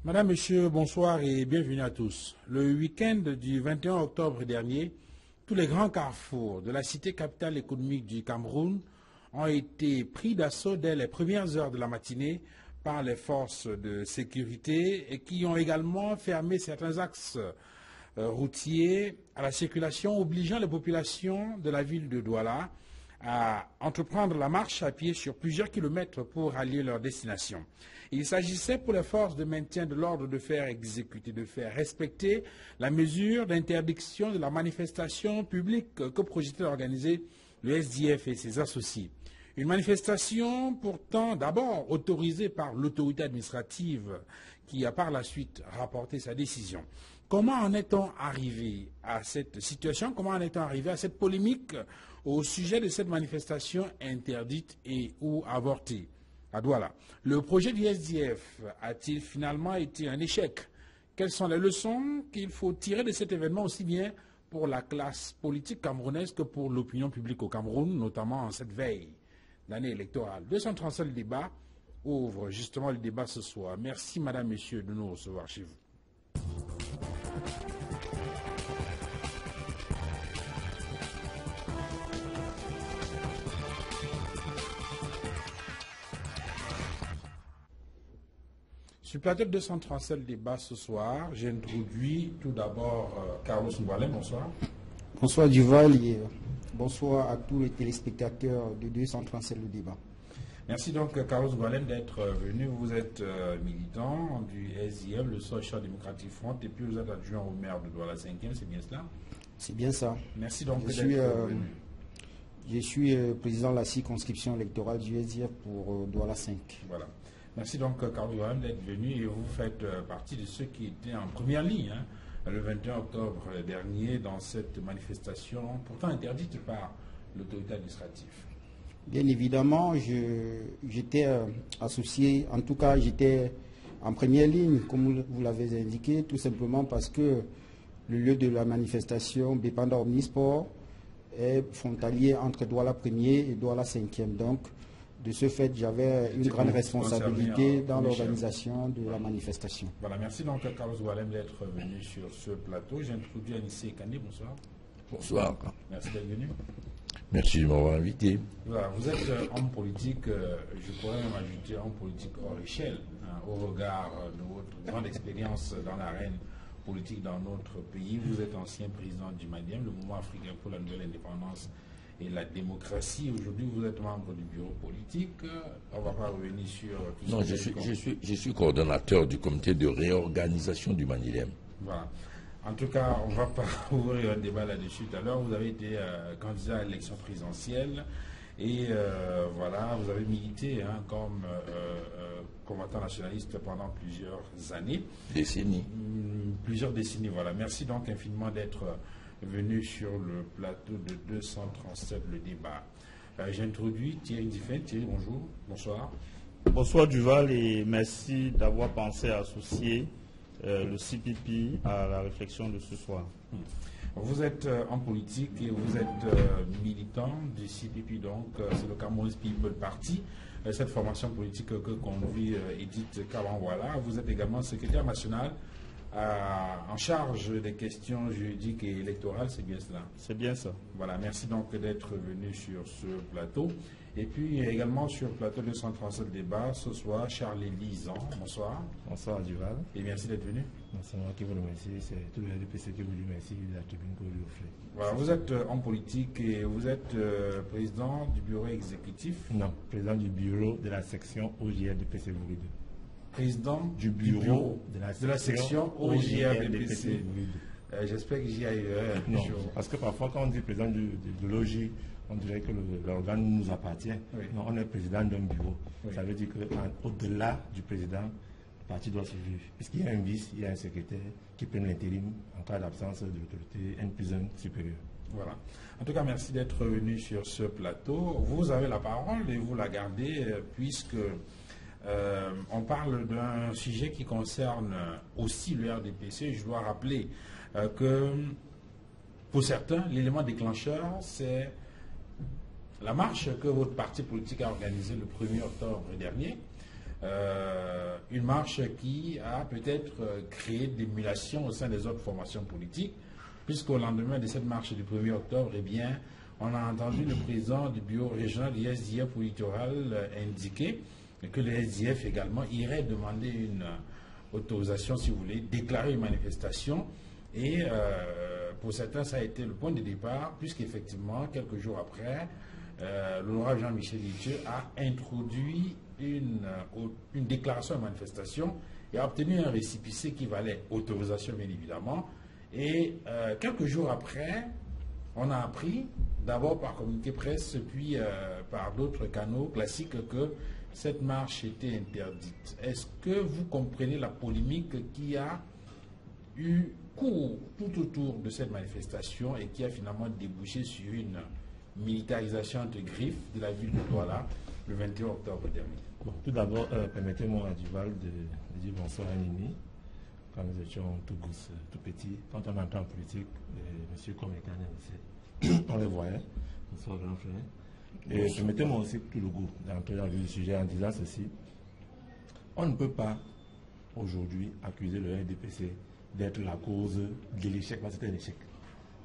Madame, Monsieur, bonsoir et bienvenue à tous. Le week-end du 21 octobre dernier, tous les grands carrefours de la cité capitale économique du Cameroun ont été pris d'assaut dès les premières heures de la matinée par les forces de sécurité et qui ont également fermé certains axes routiers à la circulation, obligeant les populations de la ville de Douala à entreprendre la marche à pied sur plusieurs kilomètres pour rallier leur destination. Il s'agissait pour les forces de maintien de l'ordre de faire exécuter, de faire respecter la mesure d'interdiction de la manifestation publique que projetait d'organiser le SDF et ses associés. Une manifestation pourtant d'abord autorisée par l'autorité administrative qui a par la suite rapporté sa décision. Comment en est-on arrivé à cette situation? Comment en est-on arrivé à cette polémique au sujet de cette manifestation interdite et ou avortée à Douala? Le projet du SDF a-t-il finalement été un échec? Quelles sont les leçons qu'il faut tirer de cet événement aussi bien pour la classe politique camerounaise que pour l'opinion publique au Cameroun, notamment en cette veille d'année électorale? 237 débats ouvre justement le débat ce soir. Merci Madame, Messieurs de nous recevoir chez vous. Sur le plateau de 237 débats ce soir, j'introduis tout d'abord Carlos Ngoualem, bonsoir. Bonsoir Duval et bonsoir à tous les téléspectateurs de 237 le débat. Merci donc Carlos Ngoualem d'être venu. Vous êtes militant du SIM, le Social Democratic Front, et puis vous êtes adjoint au maire de Douala 5e, c'est bien cela? C'est bien ça. Merci donc d'être venu. Je suis président de la circonscription électorale du SIF pour Douala 5. Voilà. Merci donc Carlos Ngoualem d'être venu et vous faites partie de ceux qui étaient en première ligne le 21 octobre dernier dans cette manifestation pourtant interdite par l'autorité administrative. Bien évidemment, j'étais associé, en tout cas j'étais en première ligne, comme vous l'avez indiqué, tout simplement parce que le lieu de la manifestation, Bépanda Omnisport, est frontalier entre Douala 1er et Douala 5e. Donc, de ce fait, j'avais une grande responsabilité dans l'organisation de la manifestation. Voilà, merci donc à Carlos Ngoualem d'être venu sur ce plateau. J'introduis Anissé Kandé, bonsoir. Bonsoir. Merci d'être venu. Merci de m'avoir invité. Voilà, vous êtes homme politique, je pourrais même ajouter homme politique hors échelle, au regard de votre grande expérience dans l'arène politique dans notre pays. Vous êtes ancien président du MADIEM, le Mouvement africain pour la nouvelle indépendance et la démocratie. Aujourd'hui, vous êtes membre du bureau politique. On ne va pas revenir sur tout non, ça. Je suis coordonnateur du comité de réorganisation du MADIEM. Voilà. En tout cas, on ne va pas ouvrir un débat là-dessus tout à l'heure. Vous avez été candidat à l'élection présidentielle et voilà, vous avez milité comme combattant nationaliste pendant plusieurs années. Décennies. Plusieurs décennies, voilà. Merci donc infiniment d'être venu sur le plateau de 237, le débat. J'introduis Thierry Diffin. Thierry, bonjour. Bonsoir. Bonsoir Duval et merci d'avoir pensé à associer le CPP à la réflexion de ce soir. Vous êtes en politique et vous êtes militant du CPP, donc c'est le Cameroun's People Party, cette formation politique que conduit Edith Kawangwala. Vous êtes également secrétaire national en charge des questions juridiques et électorales, c'est bien cela? C'est bien ça. Voilà, merci donc d'être venu sur ce plateau. Et puis également sur le plateau de 237 débats, ce soir, Charles Lisan. Bonsoir. Bonsoir Duval. Et merci d'être venu. C'est moi qui vous remercie, c'est tout le RDPC qui vous remercie de la tribune que vous lui offrez. Voilà, vous êtes en politique et vous êtes président du bureau exécutif? Non, président du bureau de la section OJR de PC Bourido. Président du bureau de la section OJR de PC. J'espère que j'y arriverai. Non, parce que parfois quand on dit président de l'OJ, on dirait que l'organe nous appartient. Oui. Non, on est président d'un bureau. Oui. Ça veut dire qu'au-delà du président, le parti doit survivre. Puisqu'il y a un vice, il y a un secrétaire qui prend l'intérim en cas d'absence de l'autorité N plus 1 supérieur. Voilà. En tout cas, merci d'être venu sur ce plateau. Vous avez la parole et vous la gardez puisque on parle d'un sujet qui concerne aussi le RDPC. Je dois rappeler que pour certains, l'élément déclencheur, c'est la marche que votre parti politique a organisée le 1er octobre dernier une marche qui a peut-être créé des émulation au sein des autres formations politiques, puisqu'au lendemain de cette marche du 1er octobre, eh bien, on a entendu le président du bureau régional du SDF au littoral indiquer que le SDF également irait demander une autorisation, si vous voulez, déclarer une manifestation. Et pour certains, ça a été le point de départ, puisqu'effectivement, quelques jours après, l'honorable Jean-Michel Lithieu a introduit une déclaration de manifestation et a obtenu un récépissé qui valait autorisation, bien évidemment. Et quelques jours après, on a appris, d'abord par communiqué presse, puis par d'autres canaux classiques, que cette marche était interdite. Est-ce que vous comprenez la polémique qui a eu cours tout autour de cette manifestation et qui a finalement débouché sur une militarisation entre griffes de la ville de Douala le 21 octobre dernier? Bon, tout d'abord, permettez-moi à Duval de dire bonsoir à Nini. Quand nous étions tout gousses, tout petits, quand on entend en politique, monsieur comme les canins, on les voyait. Bonsoir grand frère. Et permettez-moi aussi tout le goût d'entrer dans le sujet en disant ceci. On ne peut pas aujourd'hui accuser le RDPC d'être la cause de l'échec, parce que c'est un échec.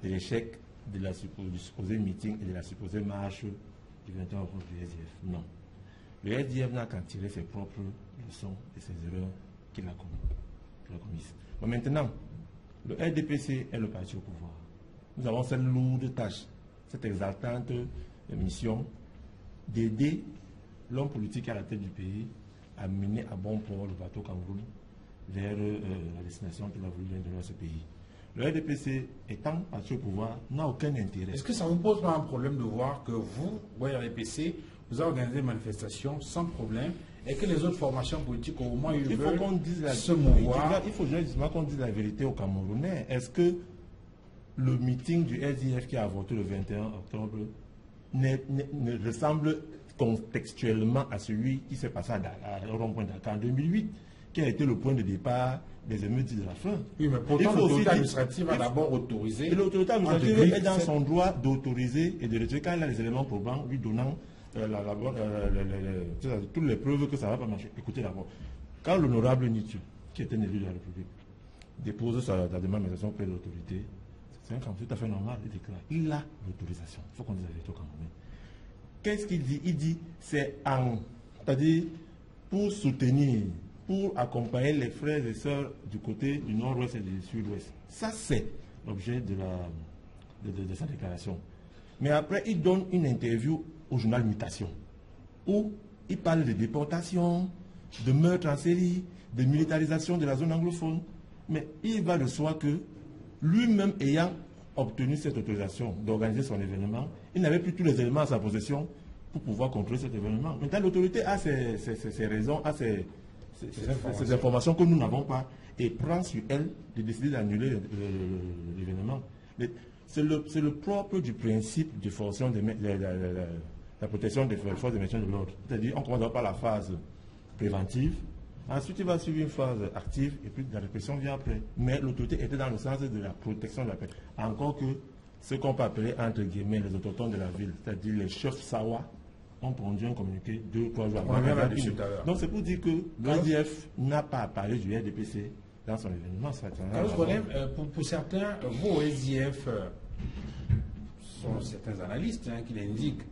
De l'échec du supposé meeting et de la supposée marche du 21 octobre du SDF. Non. Le SDF n'a qu'à tirer ses propres leçons et ses erreurs qu'il a commises. Mais maintenant, le RDPC est le parti au pouvoir. Nous avons cette lourde tâche, cette exaltante mission d'aider l'homme politique à la tête du pays à mener à bon port le bateau Cameroun vers la destination qu'il a voulu donner à ce pays. Le RDPC, étant parti au pouvoir, n'a aucun intérêt. Est-ce que ça ne vous pose pas un problème de voir que vous, RDPC, vous avez organisé des manifestations sans problème et que les autres formations politiques, au moins, ils veulent se mouvoir? Il faut justement qu'on dise la vérité aux Camerounais. Est-ce que le meeting du SDF qui a voté le 21 octobre ne ressemble contextuellement à celui qui s'est passé à rond-point Dakar en 2008, qui a été le point de départ des émeutes de la faim? Oui, mais pourtant l'autorité administrative a d'abord autorisé. Et l'autorité administrative est dans son droit d'autoriser et de retirer quand il a les éléments probants, lui donnant toutes les preuves que ça ne va pas marcher. Écoutez d'abord, quand l'honorable Nithieu, qui est un élu de la République, dépose sa demande d'autorisation auprès de l'autorité, c'est un camp tout à fait normal, il déclare. Il a l'autorisation. Il faut qu'on dise la vérité au Cameroun. Qu'est-ce qu'il dit? Il dit c'est-à-dire pour soutenir, pour accompagner les frères et sœurs du côté du nord-ouest et du sud-ouest. Ça, c'est l'objet de sa déclaration. Mais après, il donne une interview au journal Mutation, où il parle de déportation, de meurtre en série, de militarisation de la zone anglophone. Mais il va de soi que lui-même ayant obtenu cette autorisation d'organiser son événement, il n'avait plus tous les éléments à sa possession pour pouvoir contrôler cet événement. Maintenant, l'autorité a ses raisons, a ces informations que nous n'avons pas, et prend sur elle de décider d'annuler l'événement. C'est le propre du principe de la protection des forces de maintien de l'ordre. C'est-à-dire, on commence par la phase préventive, ensuite il va suivre une phase active, et puis la répression vient après. Mais l'autorité était dans le sens de la protection de la paix. Encore que ce qu'on peut appeler, entre guillemets, les autochtones de la ville, c'est-à-dire les chefs Sawa, ont produit un communiqué 2 ou 3 jours après. Donc c'est pour dire que l'ADF n'a pas parlé du RDPC dans son événement. Pour certains, vous, SDF, sont certains analystes qui l'indiquent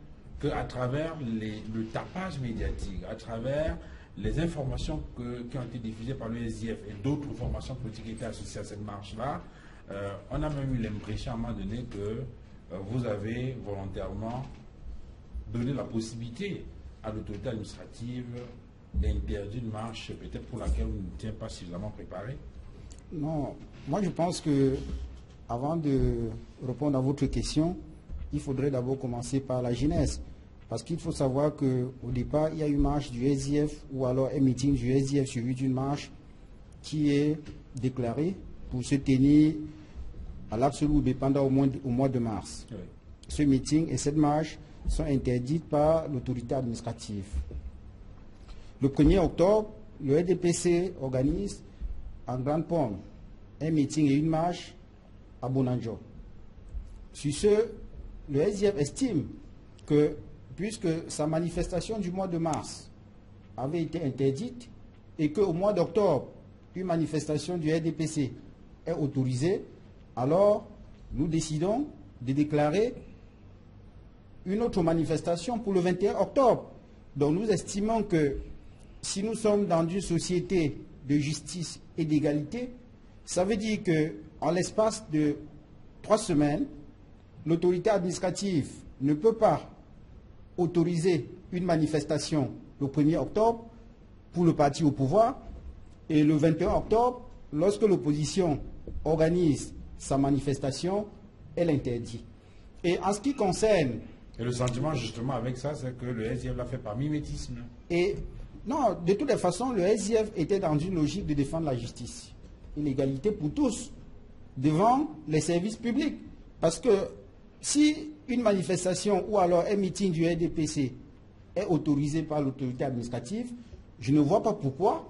qu'à travers le tapage médiatique, à travers les informations qui ont été diffusées par le SDF et d'autres formations politiques qui étaient associées à cette marche-là, on a même eu l'impression à un moment donné que vous avez volontairement donné la possibilité à l'autorité administrative d'interdire une marche peut-être pour laquelle vous n'étiez pas suffisamment préparé. Non, moi je pense que avant de répondre à votre question, il faudrait d'abord commencer par la genèse. Parce qu'il faut savoir qu'au départ, il y a une marche du SDF ou alors un meeting du SDF suivi d'une marche qui est déclarée pour se tenir à l'Absolu pendant au mois de mars. Oui. Ce meeting et cette marche sont interdites par l'autorité administrative. Le 1er octobre, le RDPC organise en grande pompe un meeting et une marche à Bonanjo. Sur ce, le SDF estime que puisque sa manifestation du mois de mars avait été interdite et qu'au mois d'octobre, une manifestation du RDPC est autorisée, alors nous décidons de déclarer une autre manifestation pour le 21 octobre. Donc nous estimons que si nous sommes dans une société de justice et d'égalité, ça veut dire qu'en l'espace de 3 semaines, l'autorité administrative ne peut pas autoriser une manifestation le 1er octobre pour le parti au pouvoir, et le 21 octobre, lorsque l'opposition organise sa manifestation, elle interdit. Et en ce qui concerne... Et le sentiment justement avec ça, c'est que le SDF l'a fait par mimétisme. Et non, de toutes les façons, le SDF était dans une logique de défendre la justice et l'égalité pour tous devant les services publics. Parce que si une manifestation ou alors un meeting du RDPC est autorisé par l'autorité administrative, je ne vois pas pourquoi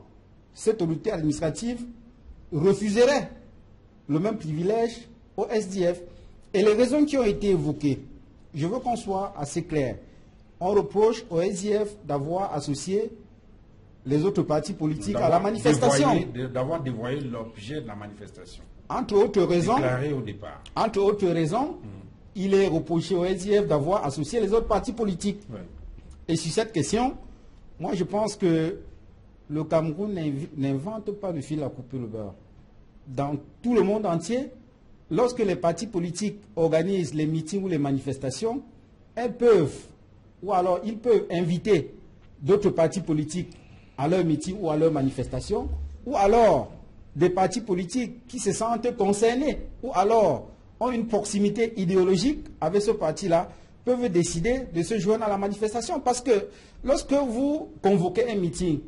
cette autorité administrative refuserait le même privilège au SDF. Et les raisons qui ont été évoquées, je veux qu'on soit assez clair. On reproche au SDF d'avoir associé les autres partis politiques à la manifestation. D'avoir dévoyé l'objet de la manifestation. Entre autres raisons, déclaré au départ. Entre autres raisons, il est reproché au SDF d'avoir associé les autres partis politiques. Ouais. Et sur cette question, moi je pense que le Cameroun n'invente pas le fil à couper le beurre. Dans tout le monde entier, lorsque les partis politiques organisent les meetings ou les manifestations, elles peuvent, ou alors ils peuvent inviter d'autres partis politiques à leur meeting ou à leur manifestation, ou alors des partis politiques qui se sentent concernés, ou alors ont une proximité idéologique avec ce parti-là, peuvent décider de se joindre à la manifestation. Parce que lorsque vous convoquez un meeting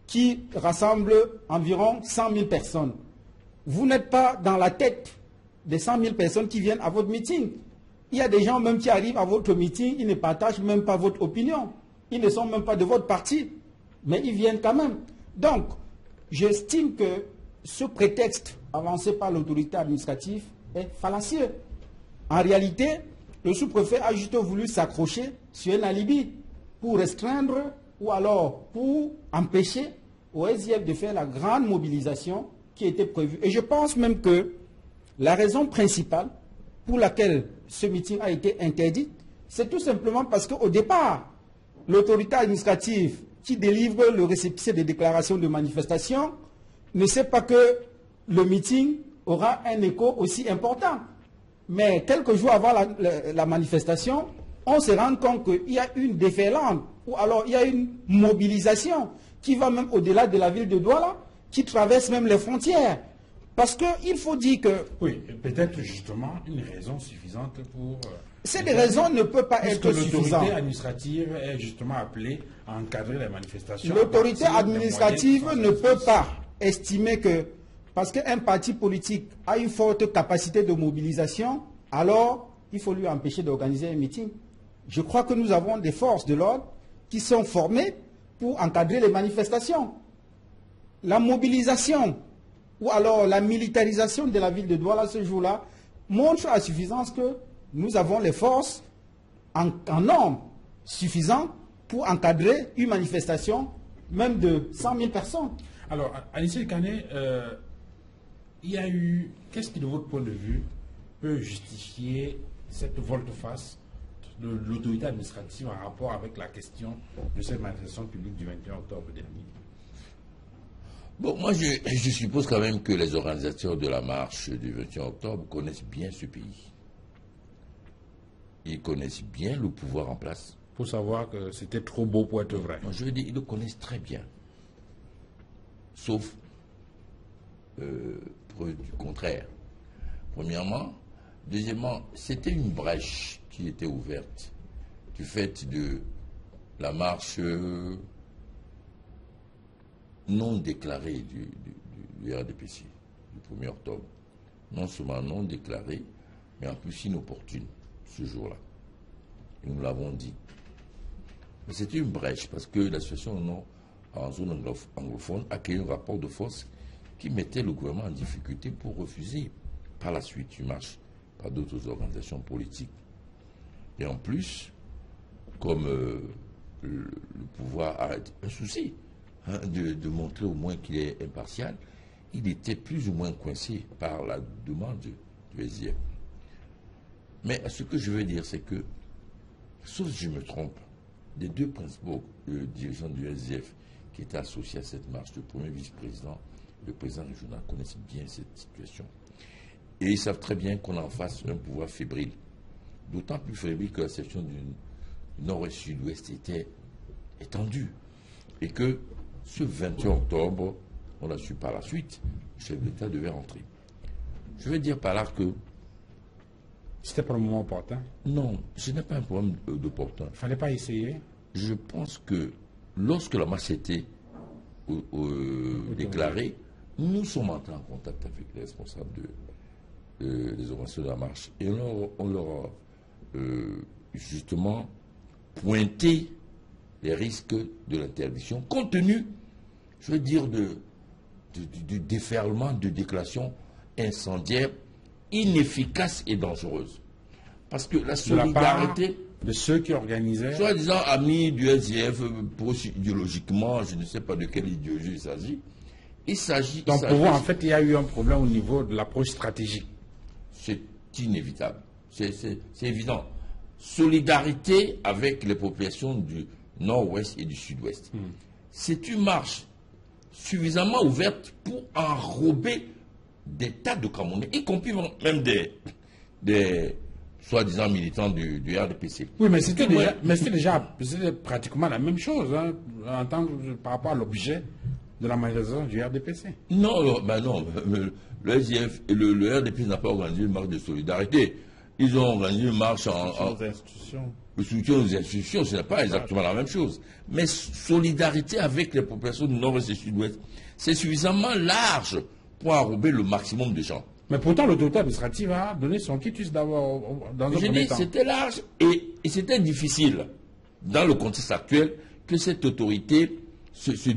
qui rassemble environ 100 000 personnes, vous n'êtes pas dans la tête des 100 000 personnes qui viennent à votre meeting. Il y a des gens même qui arrivent à votre meeting, ils ne partagent même pas votre opinion. Ils ne sont même pas de votre parti, mais ils viennent quand même. Donc, j'estime que ce prétexte avancé par l'autorité administrative est fallacieux. En réalité, le sous-préfet a juste voulu s'accrocher sur un alibi pour restreindre ou alors pour empêcher au SDF de faire la grande mobilisation qui était prévue. Et je pense même que la raison principale pour laquelle ce meeting a été interdit, c'est tout simplement parce qu'au départ, l'autorité administrative qui délivre le récépissé de déclaration de manifestation ne sait pas que le meeting aura un écho aussi important. Mais quelques jours avant la manifestation, on se rend compte qu'il y a une déferlante, ou alors il y a une mobilisation qui va même au-delà de la ville de Douala, qui traverse même les frontières. Parce qu'il faut dire que... Oui, peut-être justement une raison suffisante pour... Cette raison ne peut pas être suffisante. L'autorité administrative est justement appelée à encadrer les manifestations. L'autorité administrative ne peut pas estimer que parce qu'un parti politique a une forte capacité de mobilisation, alors il faut lui empêcher d'organiser un meeting. Je crois que nous avons des forces de l'ordre qui sont formées pour encadrer les manifestations. La mobilisation ou alors la militarisation de la ville de Douala ce jour-là montre à suffisance que nous avons les forces en nombre suffisant pour encadrer une manifestation même de 100 000 personnes. Alors, Anissé Kané, il y a eu, qu'est-ce qui de votre point de vue peut justifier cette volte-face de l'autorité administrative en rapport avec la question de cette manifestation publique du 21 octobre dernier? Bon, moi, je suppose quand même que les organisateurs de la marche du 21 octobre connaissent bien ce pays. Ils connaissent bien le pouvoir en place. Pour savoir que c'était trop beau pour être vrai. Moi, je veux dire, ils le connaissent très bien. Sauf preuve du contraire. Premièrement. Deuxièmement, c'était une brèche qui était ouverte du fait de la marche non déclarée du RDPC du 1er octobre. Non seulement non déclarée, mais en plus inopportune ce jour-là. Et nous l'avons dit. Mais c'était une brèche parce que la situation en zone anglophone a créé un rapport de force qui mettait le gouvernement en difficulté pour refuser par la suite une marche par d'autres organisations politiques. Et en plus, comme pouvoir a un souci de montrer au moins qu'il est impartial. Il était plus ou moins coincé par la demande du SDF. Mais ce que je veux dire, c'est que, sauf si je me trompe, les deux principaux dirigeants du SDF qui étaient associés à cette marche, le premier vice-président, le président régional, connaissent bien cette situation. Et ils savent très bien qu'on en face un pouvoir fébrile. D'autant plus fébrile que la section du nord-ouest-sud-ouest était étendue. Et que ce 21 octobre, on l'a su par la suite, le chef d'État devait rentrer. Je veux dire par là que... C'était pour le moment opportun? Non, ce n'est pas un problème d'opportun. Il ne fallait pas essayer? Je pense que lorsque la marche était déclarée, nous sommes entrés en contact avec les responsables des organisations de la marche et on leur a justement pointé les risques de l'interdiction compte tenu, je veux dire, du déferlement de déclarations incendiaires inefficaces et dangereuses. Parce que la solidarité de ceux qui organisaient, soi-disant amis du SDF, idéologiquement, je ne sais pas de quelle idéologie il s'agit. Donc pour vous, en fait, il y a eu un problème au niveau de l'approche stratégique. C'est inévitable. C'est évident. Solidarité avec les populations du nord-ouest et du sud-ouest. C'est une marche suffisamment ouverte pour enrober des tas de Camerounais, y compris même des soi-disant militants du RDPC. Oui, mais c'était pratiquement la même chose par rapport à l'objet de la manifestation du RDPC. Non, le SDF et le RDPC n'a pas organisé une marche de solidarité. Ils ont organisé une marche en institutions. Le soutien aux institutions, ce n'est pas exactement la même chose. Mais solidarité avec les populations du nord-ouest et du sud-ouest, c'est suffisamment large pour enrober le maximum de gens. Mais pourtant, l'autorité administrative a donné son quitus d'abord dans un premier temps. C'était large et c'était difficile, dans le contexte actuel, que cette autorité ne se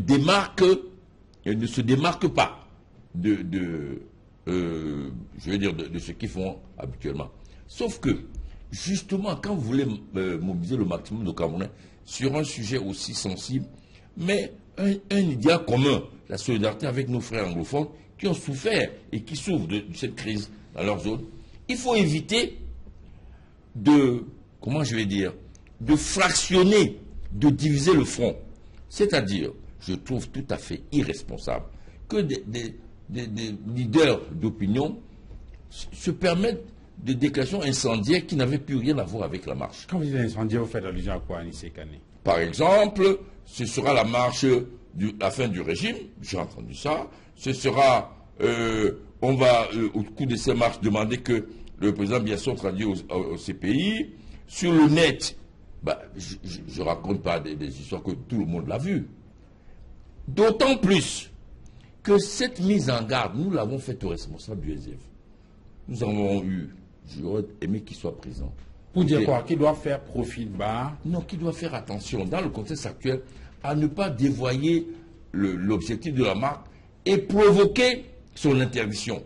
démarque pas de ce qu'ils font habituellement. Sauf que, justement, quand vous voulez mobiliser le maximum de Camerounais sur un sujet aussi sensible, mais un idéal commun, la solidarité avec nos frères anglophones qui ont souffert et qui souffrent de cette crise dans leur zone, il faut éviter de fractionner, de diviser le front. C'est-à-dire, je trouve tout à fait irresponsable que des leaders d'opinion se permettent des déclarations incendiaires qui n'avaient plus rien à voir avec la marche. Quand vous dites incendiaire, vous faites allusion à quoi, Anissé Kané? Par exemple, ce sera la marche de la fin du régime, j'ai entendu ça. Ce sera, on va au cours de ces marches demander que le président Biasso traduise au CPI. Sur le net, je ne raconte pas des histoires que tout le monde l'a vu. D'autant plus que cette mise en garde, nous l'avons faite aux responsables du SDF. Nous avons eu, j'aurais aimé qu'il soit présent. Pour dire quoi? Qu'il doit faire profil bas? Non, qu'il doit faire attention, dans le contexte actuel, à ne pas dévoyer l'objectif de la marque et provoquer son interdiction.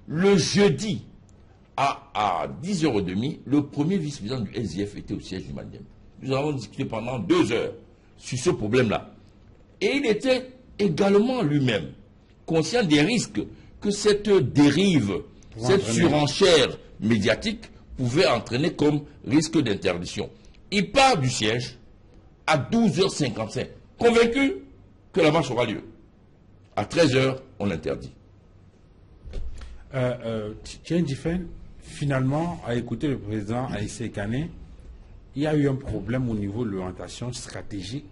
Le jeudi, à 10h30, le premier vice-président du SDF était au siège du Mandem. Nous avons discuté pendant 2 heures sur ce problème-là. Et il était également lui-même conscient des risques que cette dérive, cette surenchère médiatique pouvait entraîner comme risque d'interdiction. Il part du siège à 12h55, convaincu que la marche aura lieu. À 13h, on l'interdit. Thierry Diffen, finalement, a écouté le président Anissé Kané. Il y a eu un problème au niveau de l'orientation stratégique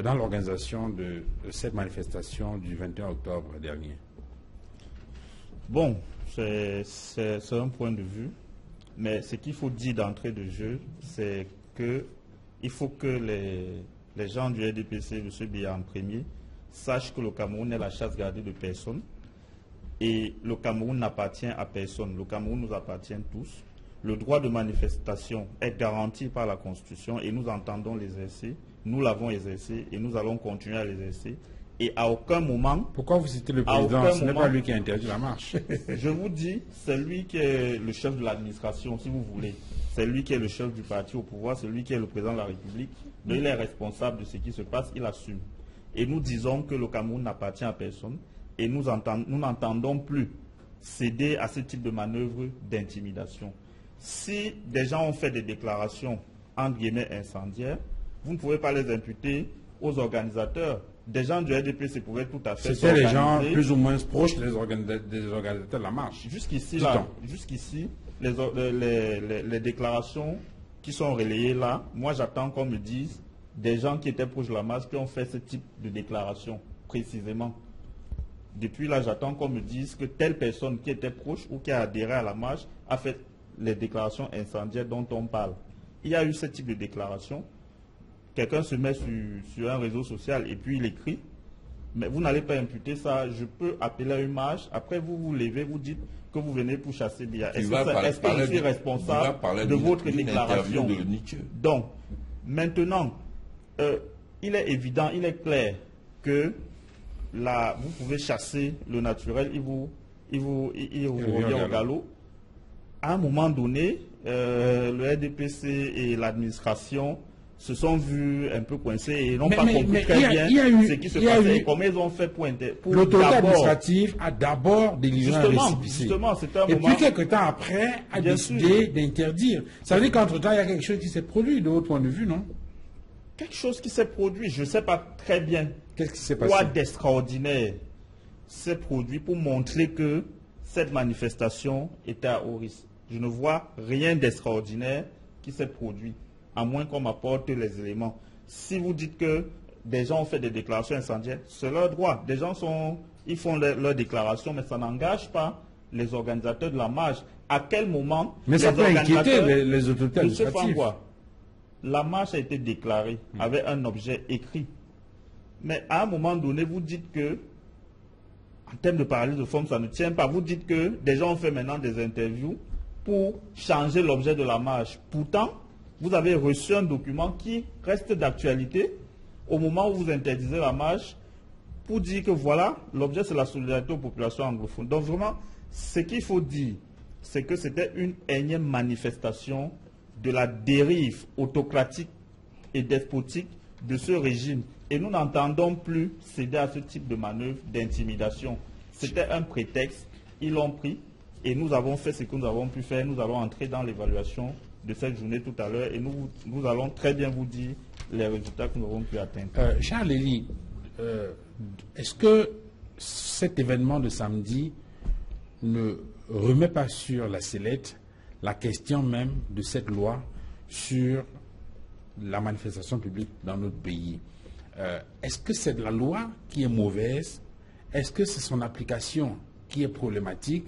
dans l'organisation de cette manifestation du 21 octobre dernier. Bon, c'est un point de vue, mais ce qu'il faut dire d'entrée de jeu, c'est qu'il faut que les gens du RDPC, M. Biya en premier, sachent que le Cameroun est la chasse gardée de personne et le Cameroun n'appartient à personne. Le Cameroun nous appartient tous. Le droit de manifestation est garanti par la Constitution et nous entendons l'exercer. Nous l'avons exercé et nous allons continuer à l'exercer. Et à aucun moment... Pourquoi vous citez le président? Ce n'est pas lui qui a interdit la marche. Je vous dis, c'est lui qui est le chef de l'administration, si vous voulez. C'est lui qui est le chef du parti au pouvoir, c'est lui qui est le président de la République. Donc il est responsable de ce qui se passe, il assume. Et nous disons que le Cameroun n'appartient à personne et nous n'entendons plus céder à ce type de manœuvre d'intimidation. Si des gens ont fait des déclarations, entre guillemets, incendiaires, vous ne pouvez pas les imputer aux organisateurs. Des gens du RDPC pouvaient tout à fait s'organiser. C'était les gens plus ou moins proches des organisateurs de la marche. Jusqu'ici, les déclarations qui sont relayées là, moi j'attends qu'on me dise des gens qui étaient proches de la marche qui ont fait ce type de déclaration précisément. Depuis là, j'attends qu'on me dise que telle personne qui était proche ou qui a adhéré à la marche a fait les déclarations incendiaires dont on parle. Il y a eu ce type de déclaration. Quelqu'un se met sur un réseau social et puis il écrit, mais vous n'allez pas imputer ça. Je peux appeler à une marche. Après, vous vous levez, vous dites que vous venez pour chasser Biya. Est-ce que je suis responsable de votre déclaration? Donc, maintenant, il est évident, il est clair que là, vous pouvez chasser le naturel, il vous revient au galop. À un moment donné, le RDPC et l'administration se sont vus un peu coincés et n'ont pas compris très bien ce qui se passait et comment ils ont fait pour l'autorité administrative a d'abord délivré un récépissé. Justement, c'est un et moment... puis quelques temps après, a décidé d'interdire. Ça veut dire qu'entre-temps, il y a quelque chose qui s'est produit de votre point de vue, non? Quelque chose qui s'est produit, je ne sais pas très bien. Qu'est-ce qui s'est passé? Quoi d'extraordinaire s'est produit pour montrer que cette manifestation était à haut risque. Je ne vois rien d'extraordinaire qui s'est produit, à moins qu'on m'apporte les éléments. Si vous dites que des gens ont fait des déclarations incendiaires, c'est leur droit. Des gens ils font leurs déclarations, mais ça n'engage pas les organisateurs de la marche. À quel moment... Mais ça peut inquiéter les autorités administratives. La marche a été déclarée avec un objet écrit. Mais à un moment donné, vous dites que, en termes de paralysie de forme, ça ne tient pas. Vous dites que des gens ont fait maintenant des interviews pour changer l'objet de la marche. Pourtant, vous avez reçu un document qui reste d'actualité au moment où vous interdisez la marche pour dire que voilà, l'objet c'est la solidarité aux populations anglophones. Donc vraiment, ce qu'il faut dire, c'est que c'était une énième manifestation de la dérive autocratique et despotique de ce régime. Et nous n'entendons plus céder à ce type de manœuvre d'intimidation. C'était un prétexte, ils l'ont pris et nous avons fait ce que nous avons pu faire. Nous allons entrer dans l'évaluation de cette journée tout à l'heure et nous allons très bien vous dire les résultats que nous avons pu atteindre. Charles Elie, est-ce que cet événement de samedi ne remet pas sur la sellette la question même de cette loi sur la manifestation publique dans notre pays? Est-ce que c'est la loi qui est mauvaise? Est-ce que c'est son application qui est problématique?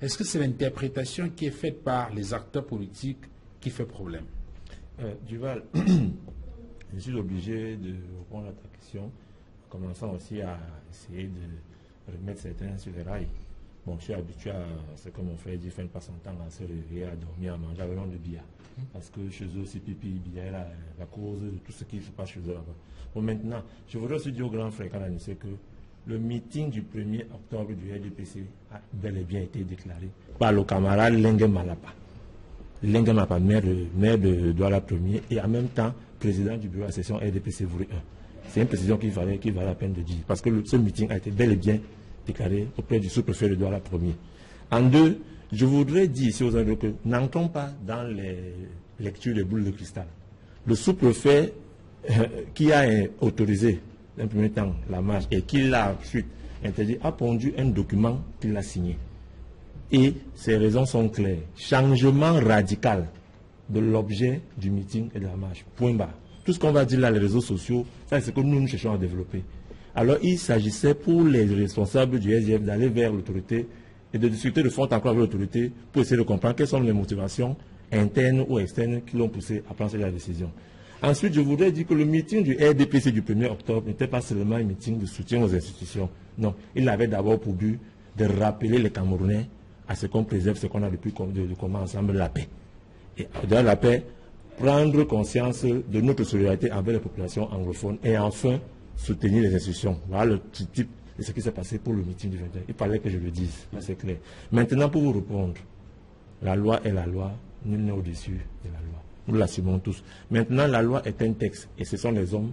Est-ce que c'est l'interprétation qui est faite par les acteurs politiques qui fait problème? Duval, je suis obligé de répondre à ta question, en commençant aussi à essayer de remettre certains sur les rails. Bon, je suis habitué à ce que mon frère dit, il ne fait pas son temps à se réveiller, à dormir, à manger avec de billard. Parce que chez eux aussi, pipi, billard est la cause de tout ce qui se passe chez eux là-bas. Bon, maintenant, je voudrais aussi dire au grand frère Kanani, c'est que le meeting du 1er octobre du RDPC a bel et bien été déclaré par le camarade Lengue Malapa. Lengue Malapa, maire de Douala 1er et en même temps président du bureau de la session RDPC Vouri 1. C'est une précision qu'il valait la peine de dire. Parce que ce meeting a été bel et bien déclaré auprès du sous-préfet de Douala 1er. En deux, je voudrais dire ici aux autres que n'entrons pas dans les lectures de boules de cristal. Le sous-préfet qui a autorisé d'un premier temps la marche et qui l'a ensuite interdit a pondu un document qu'il a signé. Et ses raisons sont claires. Changement radical de l'objet du meeting et de la marche. Point barre. Tout ce qu'on va dire là, les réseaux sociaux, ça c'est ce que nous cherchons à développer. Alors il s'agissait pour les responsables du SDF d'aller vers l'autorité et de discuter de fond encore avec l'autorité pour essayer de comprendre quelles sont les motivations internes ou externes qui l'ont poussé à prendre la décision. Ensuite, je voudrais dire que le meeting du RDPC du 1er octobre n'était pas seulement un meeting de soutien aux institutions. Non, il avait d'abord pour but de rappeler les Camerounais à ce qu'on préserve, ce qu'on a depuis de comment ensemble la paix. Et dans la paix, prendre conscience de notre solidarité envers les populations anglophones et enfin soutenir les institutions. Voilà le type de ce qui s'est passé pour le meeting du 21. Il fallait que je le dise, c'est clair. Maintenant, pour vous répondre, la loi est la loi, nul n'est au-dessus de la loi. Nous l'assumons tous. Maintenant, la loi est un texte et ce sont les hommes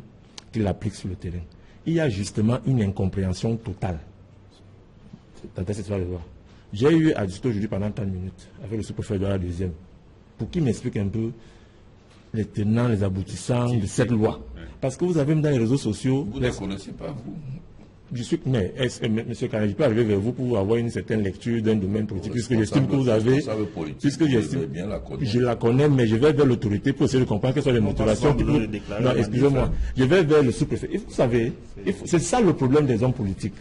qui l'appliquent sur le terrain. Il y a justement une incompréhension totale dans cette histoire de loi. J'ai eu à discuter aujourd'hui pendant 30 minutes avec le sous-préfet de la deuxième pour qu'il m'explique un peu les tenants, les aboutissants de cette loi. Parce que vous avez même dans les réseaux sociaux... Vous ne les connaissez pas, vous? Je suis... Mais, monsieur Kanadi, je peux arriver vers vous pour avoir une certaine lecture d'un domaine politique, puisque j'estime que vous avez... Puisque j'estime... Je la connais, mais je vais vers l'autorité pour essayer de comprendre quelles sont les motivations qui... Non, excusez-moi. Je vais vers le sous-préfet. Et vous savez, c'est ça le problème des hommes politiques.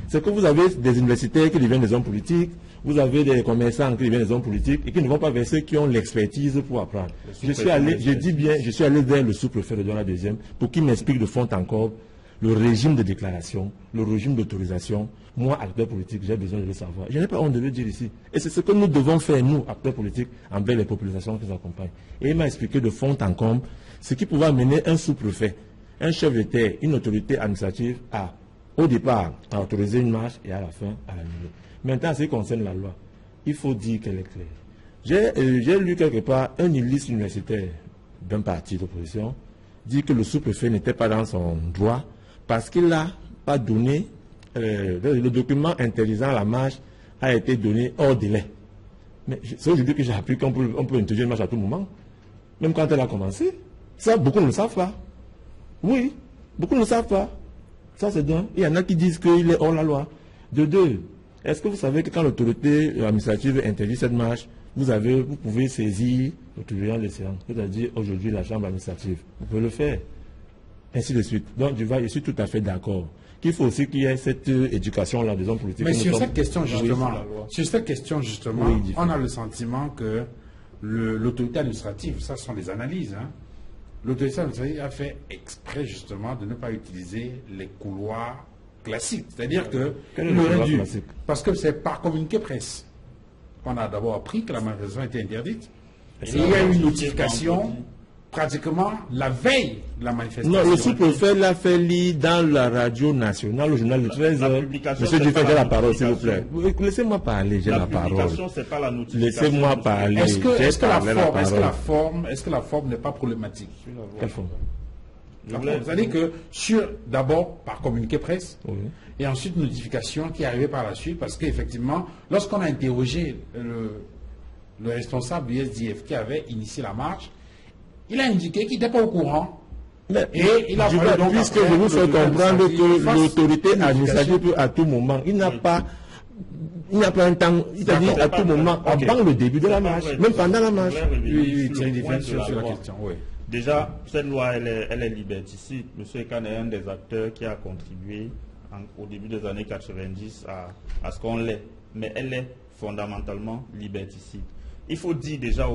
C'est que vous avez des universitaires qui deviennent des hommes politiques, vous avez des commerçants qui deviennent des hommes politiques et qui ne vont pas vers ceux qui ont l'expertise pour apprendre. Je suis allé vers le sous-préfet de la deuxième pour qu'il m'explique de fond en comble le régime de déclaration, le régime d'autorisation. Moi, acteur politique, j'ai besoin de le savoir. Je n'ai pas honte de le dire ici. Et c'est ce que nous devons faire, nous, acteurs politiques, envers les populations qui nous accompagnent. Et il m'a expliqué de fond en comble ce qui pouvait amener un sous-préfet, un chef de terre, une autorité administrative au départ, à autoriser une marche et à la fin, à l'annuler. Maintenant, en ce qui concerne la loi, il faut dire qu'elle est claire. J'ai lu quelque part un liste universitaire d'un parti d'opposition dit que le sous-préfet n'était pas dans son droit parce qu'il n'a pas donné, le document interdisant la marche a été donné hors délai. Mais c'est aujourd'hui que j'ai appris qu'on peut interdire une marche à tout moment, même quand elle a commencé. Ça, beaucoup ne le savent pas. Oui, beaucoup ne le savent pas. Ça, c'est d'un. Il y en a qui disent qu'il est hors la loi. De deux, est-ce que vous savez que quand l'autorité administrative interdit cette marche, vous pouvez saisir le tribunal des séances, c'est-à-dire aujourd'hui la chambre administrative. Vous pouvez le faire. Ainsi de suite. Donc, je suis tout à fait d'accord qu'il faut aussi qu'il y ait cette éducation-là des hommes politiques. Mais sur cette question, justement, oui, on a le sentiment que l'autorité administrative, ça sont des analyses, hein. L'autorité administrative a fait exprès, justement, de ne pas utiliser les couloirs classiques. C'est-à-dire que, parce que c'est par communiqué presse qu'on a d'abord appris que la manifestation était interdite. Et il y a eu une notification pratiquement la veille de la manifestation. Non, le sous-préfet l'a fait lire dans la radio nationale, le journal de 13h. Monsieur Dufay, j'ai la parole, s'il vous plaît. Laissez-moi parler, j'ai la parole. La publication, c'est pas la notification. Laissez-moi parler. Est-ce que la forme n'est pas problématique? Quelle forme? C'est-à-dire que d'abord par communiqué presse, oui, et ensuite notification qui est arrivée par la suite, parce qu'effectivement, lorsqu'on a interrogé le responsable du SDF qui avait initié la marche, il a indiqué qu'il n'était pas au courant. Mais puisque je vous fais comprendre que l'autorité administrative peut à tout moment, il n'a pas un temps, il a dit à tout moment, avant le début de la marche, même pendant la marche. Oui, Thierry, sur la question, oui. Déjà, cette loi, elle est liberticide. M. Ekan est un des acteurs qui a contribué au début des années 90 à ce qu'on l'est. Mais elle est fondamentalement liberticide. Il faut dire déjà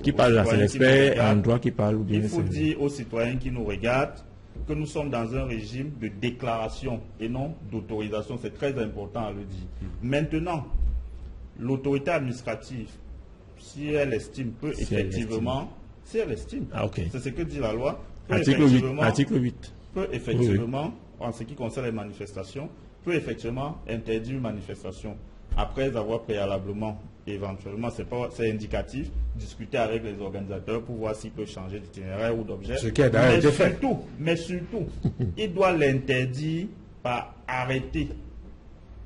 qui parle là, c'est l'expert en droit qui parle. Il faut dire aux citoyens qui nous regardent que nous sommes dans un régime de déclaration et non d'autorisation. C'est très important à le dire. Maintenant, l'autorité administrative, si elle estime, peut effectivement... Si elle estime, c'est ce que dit la loi. Article 8. Peut effectivement, en ce qui concerne les manifestations, peut effectivement interdire une manifestation. Après avoir préalablement, éventuellement, c'est indicatif, discuter avec les organisateurs pour voir s'ils peuvent changer d'itinéraire ou d'objet. Ce qui est d'ailleurs été fait. Mais surtout, il doit l'interdire par arrêté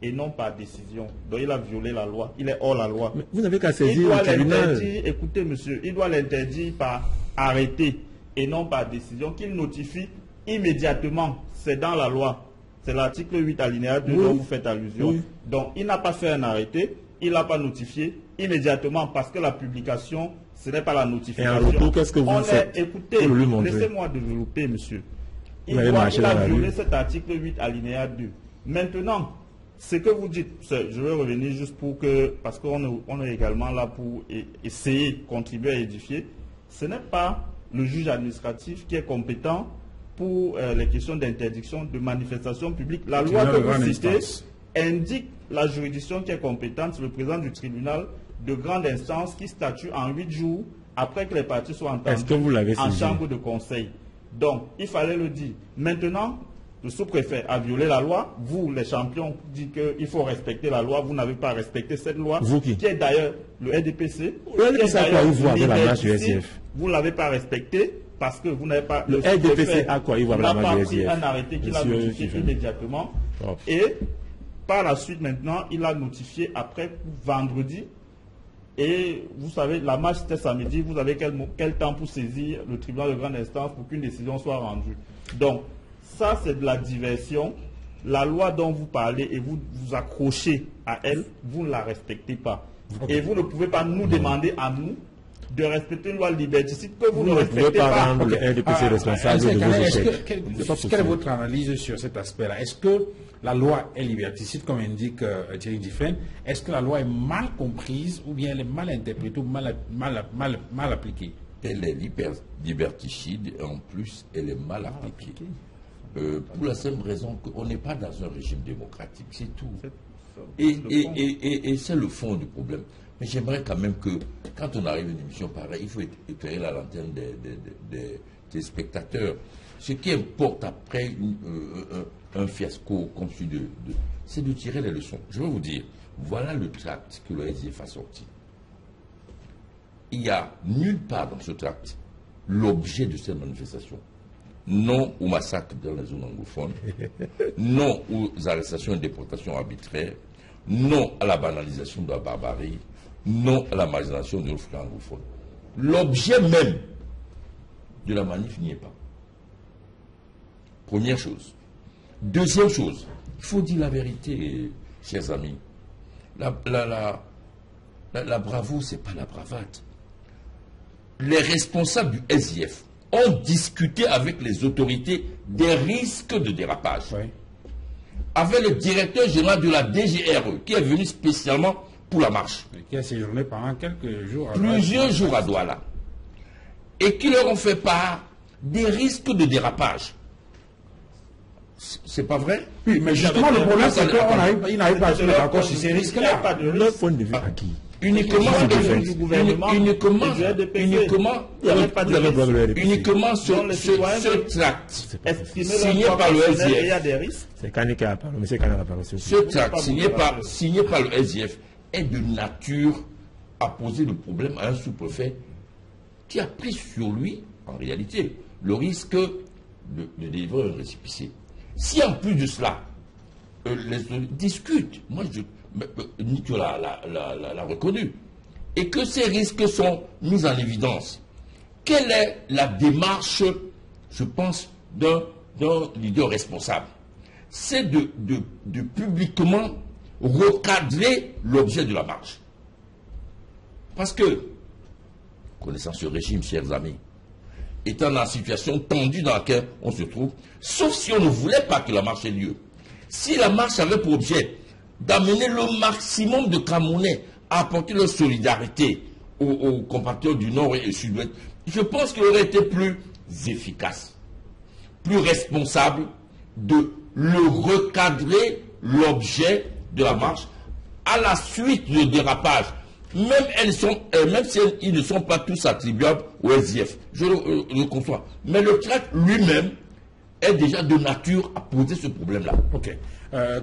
et non par décision. Donc il a violé la loi, il est hors la loi. Mais vous n'avez qu'à saisir le tribunal. Écoutez monsieur, il doit l'interdire par arrêté et non par décision qu'il notifie immédiatement. C'est dans la loi. C'est l'article 8 alinéa 2 dont vous faites allusion. Oui. Donc il n'a pas fait un arrêté, il n'a pas notifié immédiatement parce que la publication, ce n'est pas la notification. Et en retour, qu'est-ce que vous faites? Écoutez, laissez-moi développer monsieur. Il a violé cet article 8 alinéa 2. Maintenant, ce que vous dites, je vais revenir juste pour que, parce qu'on est également là pour essayer de contribuer à édifier, ce n'est pas le juge administratif qui est compétent pour les questions d'interdiction de manifestation publique. La loi que vous citez indique la juridiction qui est compétente, le président du tribunal de grande instance qui statue en 8 jours après que les parties soient entendues en chambre de conseil. Donc, il fallait le dire. Maintenant, le sous-préfet a violé la loi. Vous, les champions, dites qu'il faut respecter la loi. Vous n'avez pas respecté cette loi. Vous qui est d'ailleurs le RDPC. Le RDPC a quoi à y voir avec la marche du liberticide. SDF? Vous ne l'avez pas respecté parce que vous n'avez pas... Le RDPC a quoi à y voir avec la marche du Il n'a pas SDF? pris un arrêté qu'il a Monsieur notifié Stéphane. immédiatement. Oh. Et par la suite, maintenant, il a notifié après vendredi. Et vous savez, la marche c'était samedi. Vous avez quel temps pour saisir le tribunal de grande instance pour qu'une décision soit rendue. Donc, ça c'est de la diversion. La loi dont vous parlez et vous vous accrochez à elle, vous ne la respectez pas. Okay. Et vous ne pouvez pas nous demander à nous de respecter une loi liberticide que vous ne ne pouvez respectez pas pas. rendre le RDPC responsable de vos échecs. Quelle est votre analyse sur cet aspect-là? Est-ce que la loi est liberticide, comme indique Thierry Diffène? Est-ce que la loi est mal comprise ou bien elle est mal interprétée ou mal appliquée? Elle est liberticide et en plus, elle est mal appliquée. Pour la simple raison qu'on n'est pas dans un régime démocratique, c'est tout. Et c'est le fond du problème. Mais j'aimerais quand même que, quand on arrive à une émission pareille, il faut éclairer la lanterne des spectateurs. Ce qui importe après un fiasco comme celui c'est de tirer les leçons. Je vais vous dire, voilà le tract que le SDF a sorti. Il n'y a nulle part dans ce tract l'objet de cette manifestation. Non au massacre dans les zones anglophones, non aux arrestations et déportations arbitraires, non à la banalisation de la barbarie, non à la marginalisation de l'Afrique anglophone. L'objet même de la manif n'y est pas. Première chose. Deuxième chose, il faut dire la vérité, chers amis. La bravoure, ce n'est pas la bravade. Les responsables du SIF ont discuté avec les autorités des risques de dérapage. Oui. Avec le directeur général de la DGRE, qui est venu spécialement pour la marche. Qui a séjourné pendant quelques jours. Plusieurs jours à Douala. Et qui leur ont fait part des risques de dérapage. C'est pas vrai? Oui, mais justement, le problème, c'est qu'il n'arrive pas à se mettre d'accord sur ces risques-là. Leur point de vue à qui? Uniquement sur ce tract signé par le SDF. C'est Kanye qui a parlé, mais c'est Kanye qui a parlé. Ce tract signé par le SDF est de nature à poser le problème à un sous-préfet qui a pris sur lui, en réalité, le risque de délivrer un récépissé. Si en plus de cela, les discutent, moi Nicolas l'a reconnu, et que ces risques sont mis en évidence, quelle est la démarche, je pense, d'un leader responsable? C'est de publiquement recadrer l'objet de la marche. Parce que, connaissant ce régime, chers amis, étant dans la situation tendue dans laquelle on se trouve, sauf si on ne voulait pas que la marche ait lieu. Si la marche avait pour objet d'amener le maximum de Camerounais à apporter leur solidarité aux compatriotes du Nord et du Sud-Ouest, je pense qu'il aurait été plus efficace, plus responsable de le recadrer l'objet de la marche à la suite du dérapage. Même si ils ne sont pas tous attribuables au SDF, je le conçois. Mais le tract lui-même est déjà de nature à poser ce problème-là. Ok.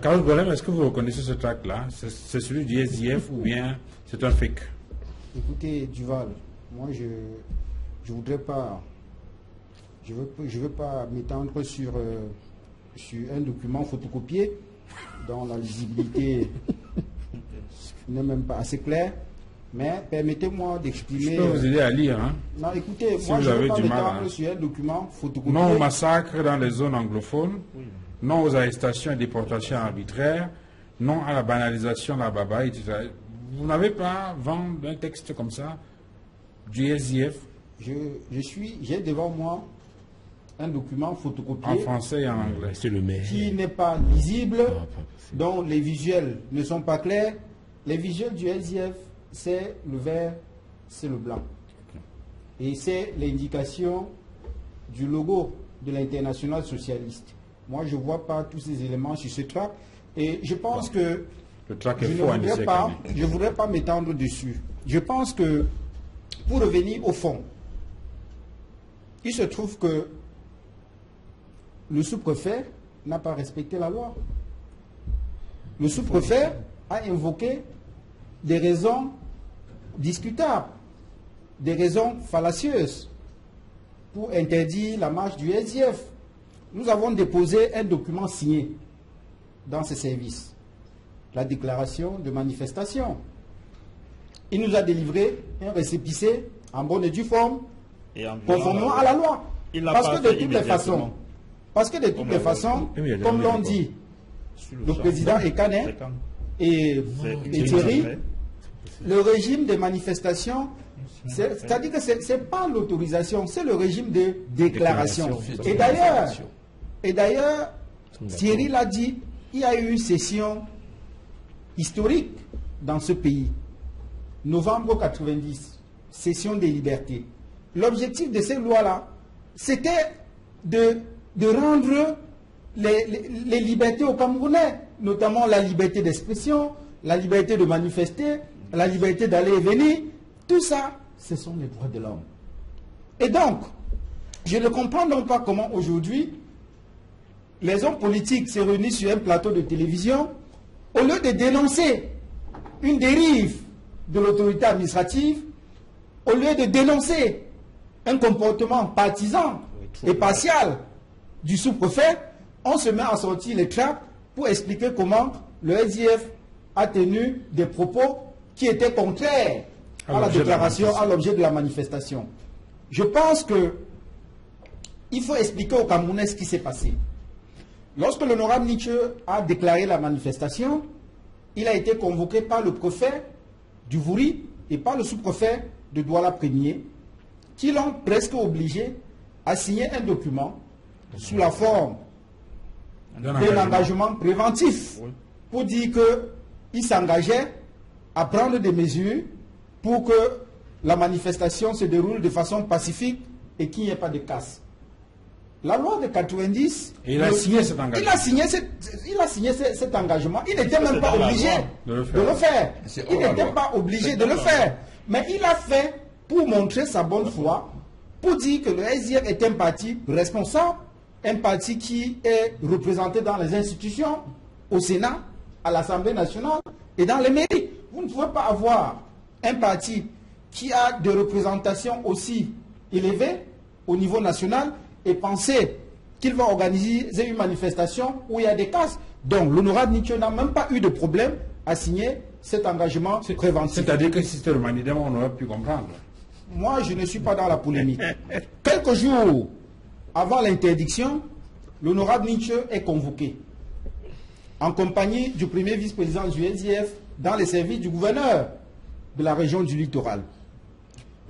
Carlos Golem, est-ce que vous reconnaissez ce tract-là? C'est celui du SDF ou bien c'est un fake? Écoutez, Duval, moi je voudrais pas, je veux pas m'étendre sur un document photocopié dont la lisibilité n'est même pas assez claire. Mais permettez-moi d'exprimer... Je peux vous aider à lire, hein? Non, écoutez, si moi je ne veux pas m'étendre hein. sur un document photocopié. Non au massacre dans les zones anglophones, non aux arrestations et déportations arbitraires, non à la banalisation de la barbarie, etc. Vous n'avez pas vent d'un texte comme ça, du SDF? J'ai devant moi un document photocopié. En français et en anglais. C'est le maire. Qui n'est pas lisible, dont les visuels ne sont pas clairs. Les visuels du SDF, c'est le vert, c'est le blanc. Et c'est l'indication du logo de l'Internationale socialiste. Moi, je ne vois pas tous ces éléments sur ce tract. Et je pense que le tract est je faux, ne voudrais pas m'étendre dessus. Je pense que, pour revenir au fond, il se trouve que le sous-préfet n'a pas respecté la loi. Le sous-préfet a invoqué des raisons discutables, des raisons fallacieuses pour interdire la marche du SDF. Nous avons déposé un document signé dans ce service, la déclaration de manifestation. Il nous a délivré un récépissé en bonne et due forme, conformément à la loi. Parce que de toutes les façons, comme l'ont dit le président Ekané et Thierry, le régime des manifestations, c'est-à-dire que ce n'est pas l'autorisation, c'est le régime de déclaration. Et d'ailleurs, Thierry l'a dit, il y a eu une session historique dans ce pays. Novembre 90, session des libertés. L'objectif de ces lois-là, c'était de rendre les libertés aux Camerounais, notamment la liberté d'expression, la liberté de manifester, la liberté d'aller et venir. Tout ça, ce sont les droits de l'homme. Et donc, je ne comprends donc pas comment aujourd'hui, les hommes politiques se réunissent sur un plateau de télévision, au lieu de dénoncer une dérive de l'autorité administrative, au lieu de dénoncer un comportement partisan et partial du sous-préfet, on se met à sortir les trappes pour expliquer comment le SDF a tenu des propos qui étaient contraires à la déclaration, à l'objet de la manifestation. Je pense que il faut expliquer aux Camerounais ce qui s'est passé. Lorsque l'honorable Nietzsche a déclaré la manifestation, il a été convoqué par le préfet du Vouri et par le sous-préfet de Douala Premier, qui l'ont presque obligé à signer un document sous la forme d'un engagement préventif pour dire qu'il s'engageait à prendre des mesures pour que la manifestation se déroule de façon pacifique et qu'il n'y ait pas de casse. La loi de 90, il a signé cet engagement. Il a signé cet engagement. Il n'était même pas obligé de le faire. Il n'était pas obligé de le faire. Mais il a fait pour montrer sa bonne foi, pour dire que le SDF est un parti responsable, un parti qui est représenté dans les institutions, au Sénat, à l'Assemblée nationale et dans les mairies. Vous ne pouvez pas avoir un parti qui a des représentations aussi élevées au niveau national et penser qu'il va organiser une manifestation où il y a des casses. Donc l'honorable Nietzsche n'a même pas eu de problème à signer cet engagement préventif. C'est-à-dire que si c'était le Manidem, on aurait pu comprendre. Moi, je ne suis pas dans la polémique. Quelques jours avant l'interdiction, l'honorable Nietzsche est convoqué en compagnie du premier vice-président du SDF dans les services du gouverneur de la région du littoral.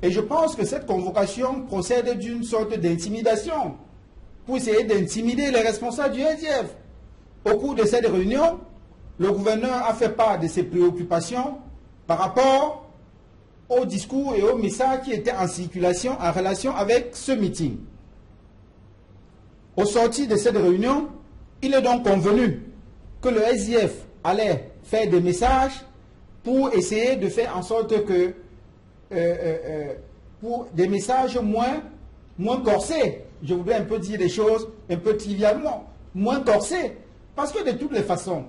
Et je pense que cette convocation procède d'une sorte d'intimidation pour essayer d'intimider les responsables du SDF. Au cours de cette réunion, le gouverneur a fait part de ses préoccupations par rapport au discours et aux messages qui étaient en circulation en relation avec ce meeting. Au sortir de cette réunion, il est donc convenu que le SDF allait faire des messages pour essayer de faire en sorte que pour des messages moins corsés. Je voudrais un peu dire des choses un peu trivialement, moins corsés. Parce que de toutes les façons,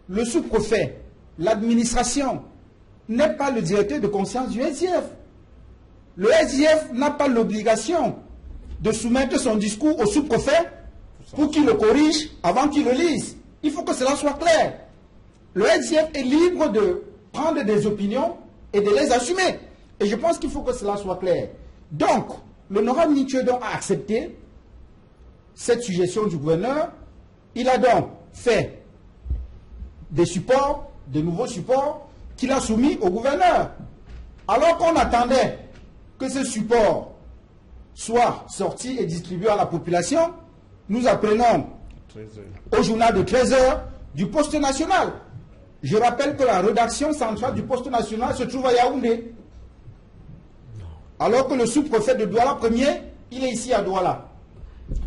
le sous-préfet, l'administration, n'est pas le directeur de conscience du SDF. Le SDF n'a pas l'obligation de soumettre son discours au sous-préfet pour qu'il le corrige avant qu'il le lise. Il faut que cela soit clair. Le SDF est libre de prendre des opinions et de les assumer. Et je pense qu'il faut que cela soit clair. Donc, l'honorable Nietzsche a accepté cette suggestion du gouverneur. Il a donc fait des supports, de nouveaux supports, qu'il a soumis au gouverneur. Alors qu'on attendait que ce support soit sorti et distribué à la population, nous apprenons au journal de 13h du Poste national. Je rappelle que la rédaction centrale du Poste national se trouve à Yaoundé. Alors que le sous-préfet de Douala Premier, il est ici à Douala,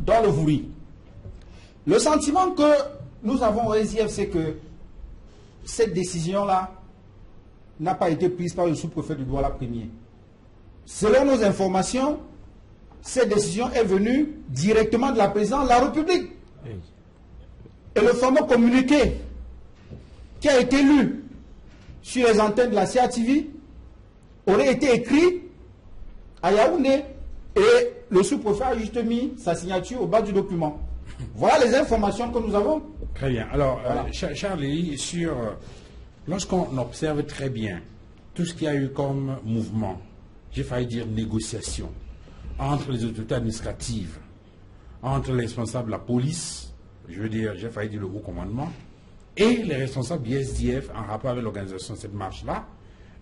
dans le Vouri. Le sentiment que nous avons au SDF, c'est que cette décision-là n'a pas été prise par le sous-préfet de Douala Premier. Selon nos informations, cette décision est venue directement de la présidence de la République. Et le fameux communiqué qui a été lu sur les antennes de la CATV aurait été écrit à Yaoundé et le sous-préfet a juste mis sa signature au bas du document. Voilà les informations que nous avons. Très bien. Alors, Voilà. Charlie, lorsqu'on observe très bien tout ce qu'il y a eu comme mouvement, j'ai failli dire négociation, entre les autorités administratives, entre les responsables de la police, je veux dire, j'ai failli dire le haut commandement, et les responsables du SDF en rapport avec l'organisation de cette marche-là.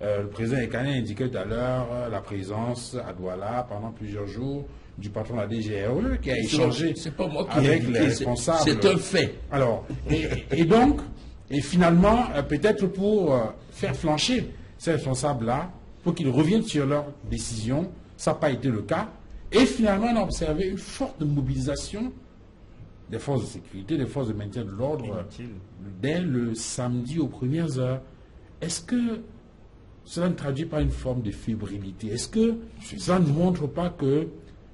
Le président Ekane a indiqué tout à l'heure la présence à Douala pendant plusieurs jours du patron de la DGRE qui a échangé C'est pas moi qui ai avec les indiqué, responsables. c'est un fait. Alors, et donc, et finalement, peut-être pour faire flancher ces responsables-là, pour qu'ils reviennent sur leurs décisions, ça n'a pas été le cas. Et finalement, on a observé une forte mobilisation des forces de sécurité, des forces de maintien de l'ordre, Inutile. dès le samedi aux premières heures. Est-ce que cela ne traduit pas une forme de fébrilité? Est-ce que cela ne montre pas que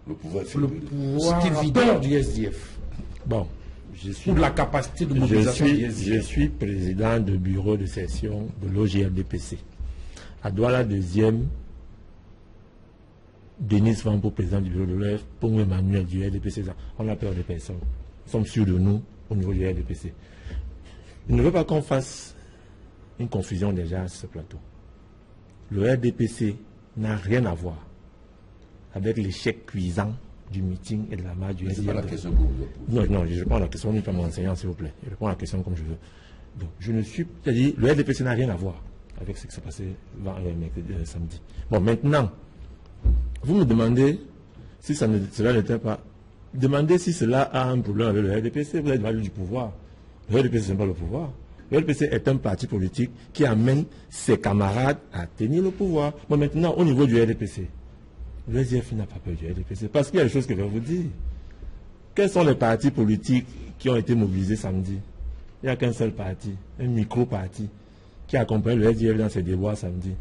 Le pouvoir le fébrile. pouvoir C'est a évident. peur du SDF Bon, je suis, ou de la capacité de je mobilisation du suis, je SDF? suis président du bureau de session de l'OGRDPC. À Douala, deuxième, Denis Vampo, président du bureau de l'OF, Pongo Emmanuel du RDPC. On a peur des personnes. Nous sommes sûrs de nous au niveau du RDPC. Il ne veut pas qu'on fasse une confusion déjà sur ce plateau. Le RDPC n'a rien à voir avec l'échec cuisant du meeting et de la marche du Mais c'est pas la SDF. question que vous posez. Non, je réponds à la question, n'est pas mon enseignant, s'il vous plaît. Je réponds à la question comme je veux. Donc, je ne suis, c'est-à-dire, le RDPC n'a rien à voir avec ce qui s'est passé samedi. Bon, maintenant, vous me demandez si cela n'était pas. Demandez si cela a un problème avec le RDPC. Vous avez parlé du pouvoir. Le RDPC, ce n'est pas le pouvoir. Le RDPC est un parti politique qui amène ses camarades à tenir le pouvoir. Bon, maintenant, au niveau du RDPC, le SDF n'a pas peur du RDPC parce qu'il y a des choses que je vais vous dire. Quels sont les partis politiques qui ont été mobilisés samedi? Il n'y a qu'un seul parti, un micro-parti, qui accompagne le SDF dans ses déboires samedi.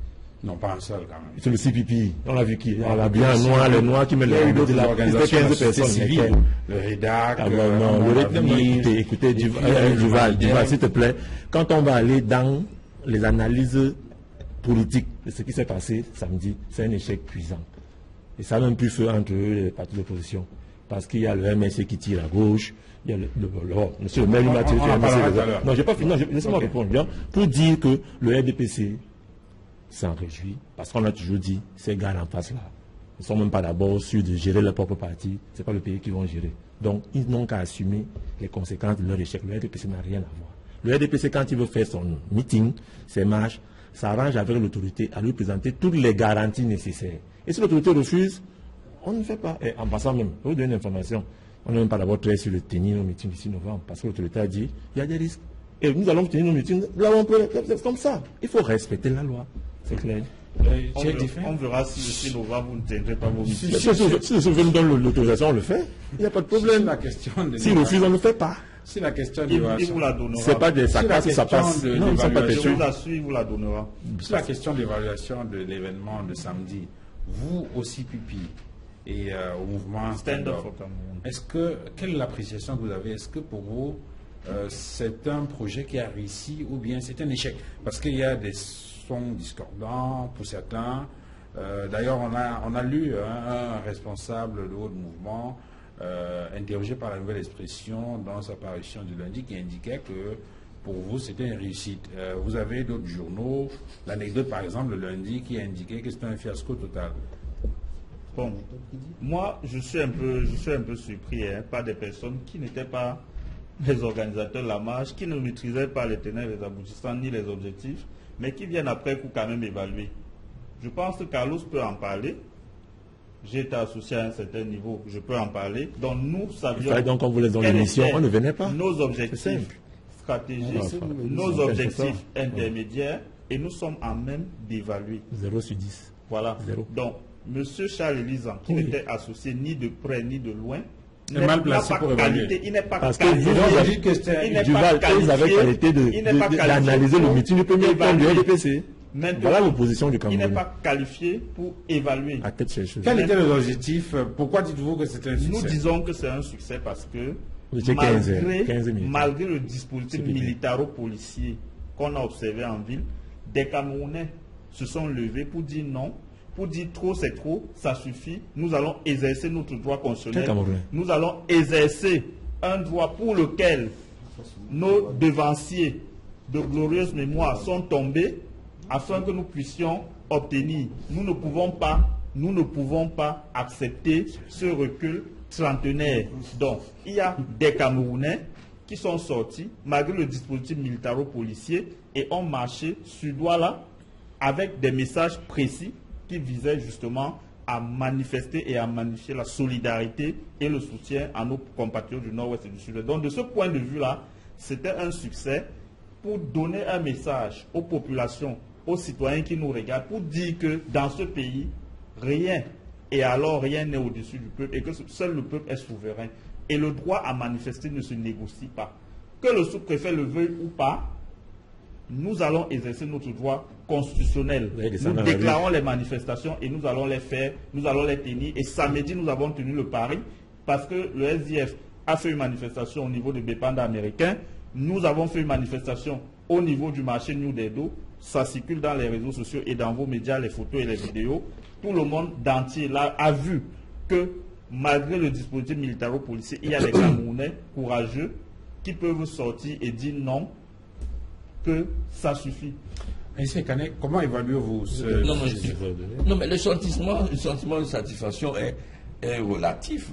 Non, pas un seul quand même. C'est le CPP. On l'a vu qui? On l'a bien noir, les noirs qui mettent Il y a eu les d'autres là. organisations de la 15 société personnes. civile, le REDAC, Ah, non, le rythme, écoutez, Duval, s'il te plaît. Quand on va aller dans les analyses politiques de ce qui s'est passé samedi, c'est un échec cuisant. Et ça n'a même plus fait entre eux les partis d'opposition. Parce qu'il y a le MSC qui tire à gauche, il y a monsieur le maire, il m'a tiré sur le MSC. Non, j'ai pas fini, laissez-moi répondre bien. Pour dire que le RDPC s'en réjouit, parce qu'on a toujours dit, ces gars en face là, ils ne sont même pas d'abord sûrs de gérer leur propre parti, ce n'est pas le pays qu'ils vont gérer. Donc, ils n'ont qu'à assumer les conséquences de leur échec. Le RDPC n'a rien à voir. Le RDPC, quand il veut faire son meeting, ses marches, s'arrange avec l'autorité à lui présenter toutes les garanties nécessaires. Et si l'autorité refuse, on ne fait pas. Et en passant même, je vous donne une information. On n'a même pas d'abord très sur le tenir nos meetings d'ici novembre, parce que l'autorité a dit, il y a des risques. Et nous allons tenir nos meetings, là on peut, c'est comme ça. Il faut respecter la loi. C'est clair. On verra si le 6 novembre vous ne tiendrez pas vos meetings. Si le souveraineté nous donne l'autorisation, on le fait. Il n'y a pas de problème. La question de S'il refuse, on ne le fait pas. C'est la question Il d'évaluation. vous la donnera. C'est pas des C'est la saccades, ça question passe. de Non, ça pas l'évaluation. Je vous assure, il vous la donnera. C'est la question d'évaluation de l'événement de samedi. Vous aussi, Pipi, et au mouvement Stand up Stand-up, for Cameroun. Quelle est l'appréciation que vous avez? Est-ce que pour vous, c'est un projet qui a réussi ou bien c'est un échec? Parce qu'il y a des sons discordants pour certains. D'ailleurs, on a lu un responsable de haut de mouvement interrogé par la Nouvelle Expression dans sa parution du lundi qui indiquait que pour vous, c'était une réussite. Vous avez d'autres journaux, l'anecdote par exemple le lundi qui indiquait que c'était un fiasco total. Bon, moi, je suis un peu surpris par des personnes qui n'étaient pas les organisateurs de la marche, qui ne maîtrisaient pas les tenants et les aboutissants ni les objectifs, mais qui viennent après pour quand même évaluer. Je pense que Carlos peut en parler. J'ai été associé à un certain niveau, je peux en parler. Donc nous savions. Donc quand vous les dans l'émission, on ne venait pas. Nos objectifs stratégiques, nos objectifs intermédiaires, et nous sommes en même d'évaluer. 0 sur 10. Voilà. 0. Donc, M. Charles Elisan, qui Oui. n'était associé ni de près ni de loin, est mal placé n'a pas pour évaluer. qualité, il n'est pas Parce que qualifié. vous avez dit que c'était Il n'est Duval, pas ils avaient qualifié, qualité il n'est pas qualifié d'analyser le pour meeting du premier plan du évaluer. RDPC. Maintenant, Voilà l'opposition du il Cameroun. n'est pas qualifié pour évaluer. À tête chercheuse. Quel était l'objectif? Pourquoi dites-vous que c'était un succès? Nous disons que c'est un succès parce que Vous étiez 15 militaires. malgré le dispositif C'est bien. militaro-policier qu'on a observé en ville, des Camerounais se sont levés pour dire non, pour dire trop c'est trop, ça suffit, nous allons exercer notre droit Quel constitutionnel, Camerounais? nous allons exercer un droit pour lequel nos devanciers de glorieuse mémoire sont tombés afin que nous puissions obtenir. Nous ne pouvons pas accepter ce recul trentenaire. Donc, il y a des Camerounais qui sont sortis malgré le dispositif militaro-policier et ont marché sur Douala avec des messages précis qui visaient justement à manifester et à magnifier la solidarité et le soutien à nos compatriotes du Nord-Ouest et du Sud. Donc, de ce point de vue-là, c'était un succès pour donner un message aux populations, aux citoyens qui nous regardent, pour dire que dans ce pays, rien, et alors rien n'est au-dessus du peuple, et que seul le peuple est souverain. Et le droit à manifester ne se négocie pas. Que le sous-préfet le veuille ou pas, nous allons exercer notre droit constitutionnel. Nous déclarons les manifestations et nous allons les faire, nous allons les tenir. Et samedi, nous avons tenu le pari parce que le SDF a fait une manifestation au niveau du Bépanda américain. Nous avons fait une manifestation au niveau du marché New Dedo. Ça circule dans les réseaux sociaux et dans vos médias, les photos et les vidéos. Tout le monde entier là a vu que malgré le dispositif militaro-policier, il y a des Camerounais courageux qui peuvent sortir et dire non, que ça suffit. Monsieur Kane, comment évaluez-vous ce... Non, mais le sentiment de satisfaction est relatif.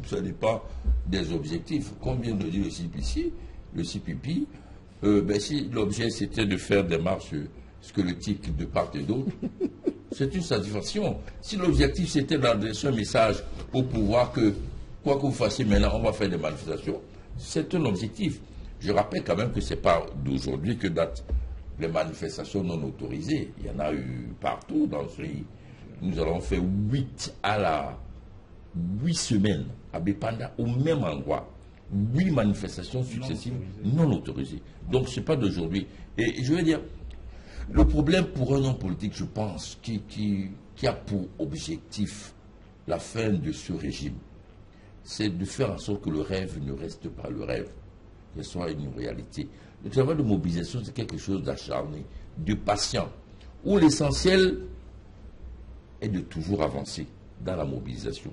Ça dépend des objectifs. Comme vient de dire le CPP, si l'objet c'était de faire des marches squelettiques de part et d'autre, c'est une satisfaction. Si l'objectif c'était d'adresser un message au pouvoir que, quoi que vous fassiez maintenant, on va faire des manifestations, c'est un objectif. Je rappelle quand même que ce n'est pas d'aujourd'hui que datent les manifestations non autorisées. Il y en a eu partout dans ce pays. Nous avons fait 8 semaines à Bépanda, au même endroit. 8 manifestations successives non autorisées. Donc ce n'est pas d'aujourd'hui. Et je veux dire, le problème pour un homme politique, je pense, qui a pour objectif la fin de ce régime, c'est de faire en sorte que le rêve ne reste pas le rêve, qu'elle soit une réalité. Le travail de mobilisation, c'est quelque chose d'acharné, de patient, où l'essentiel est de toujours avancer dans la mobilisation.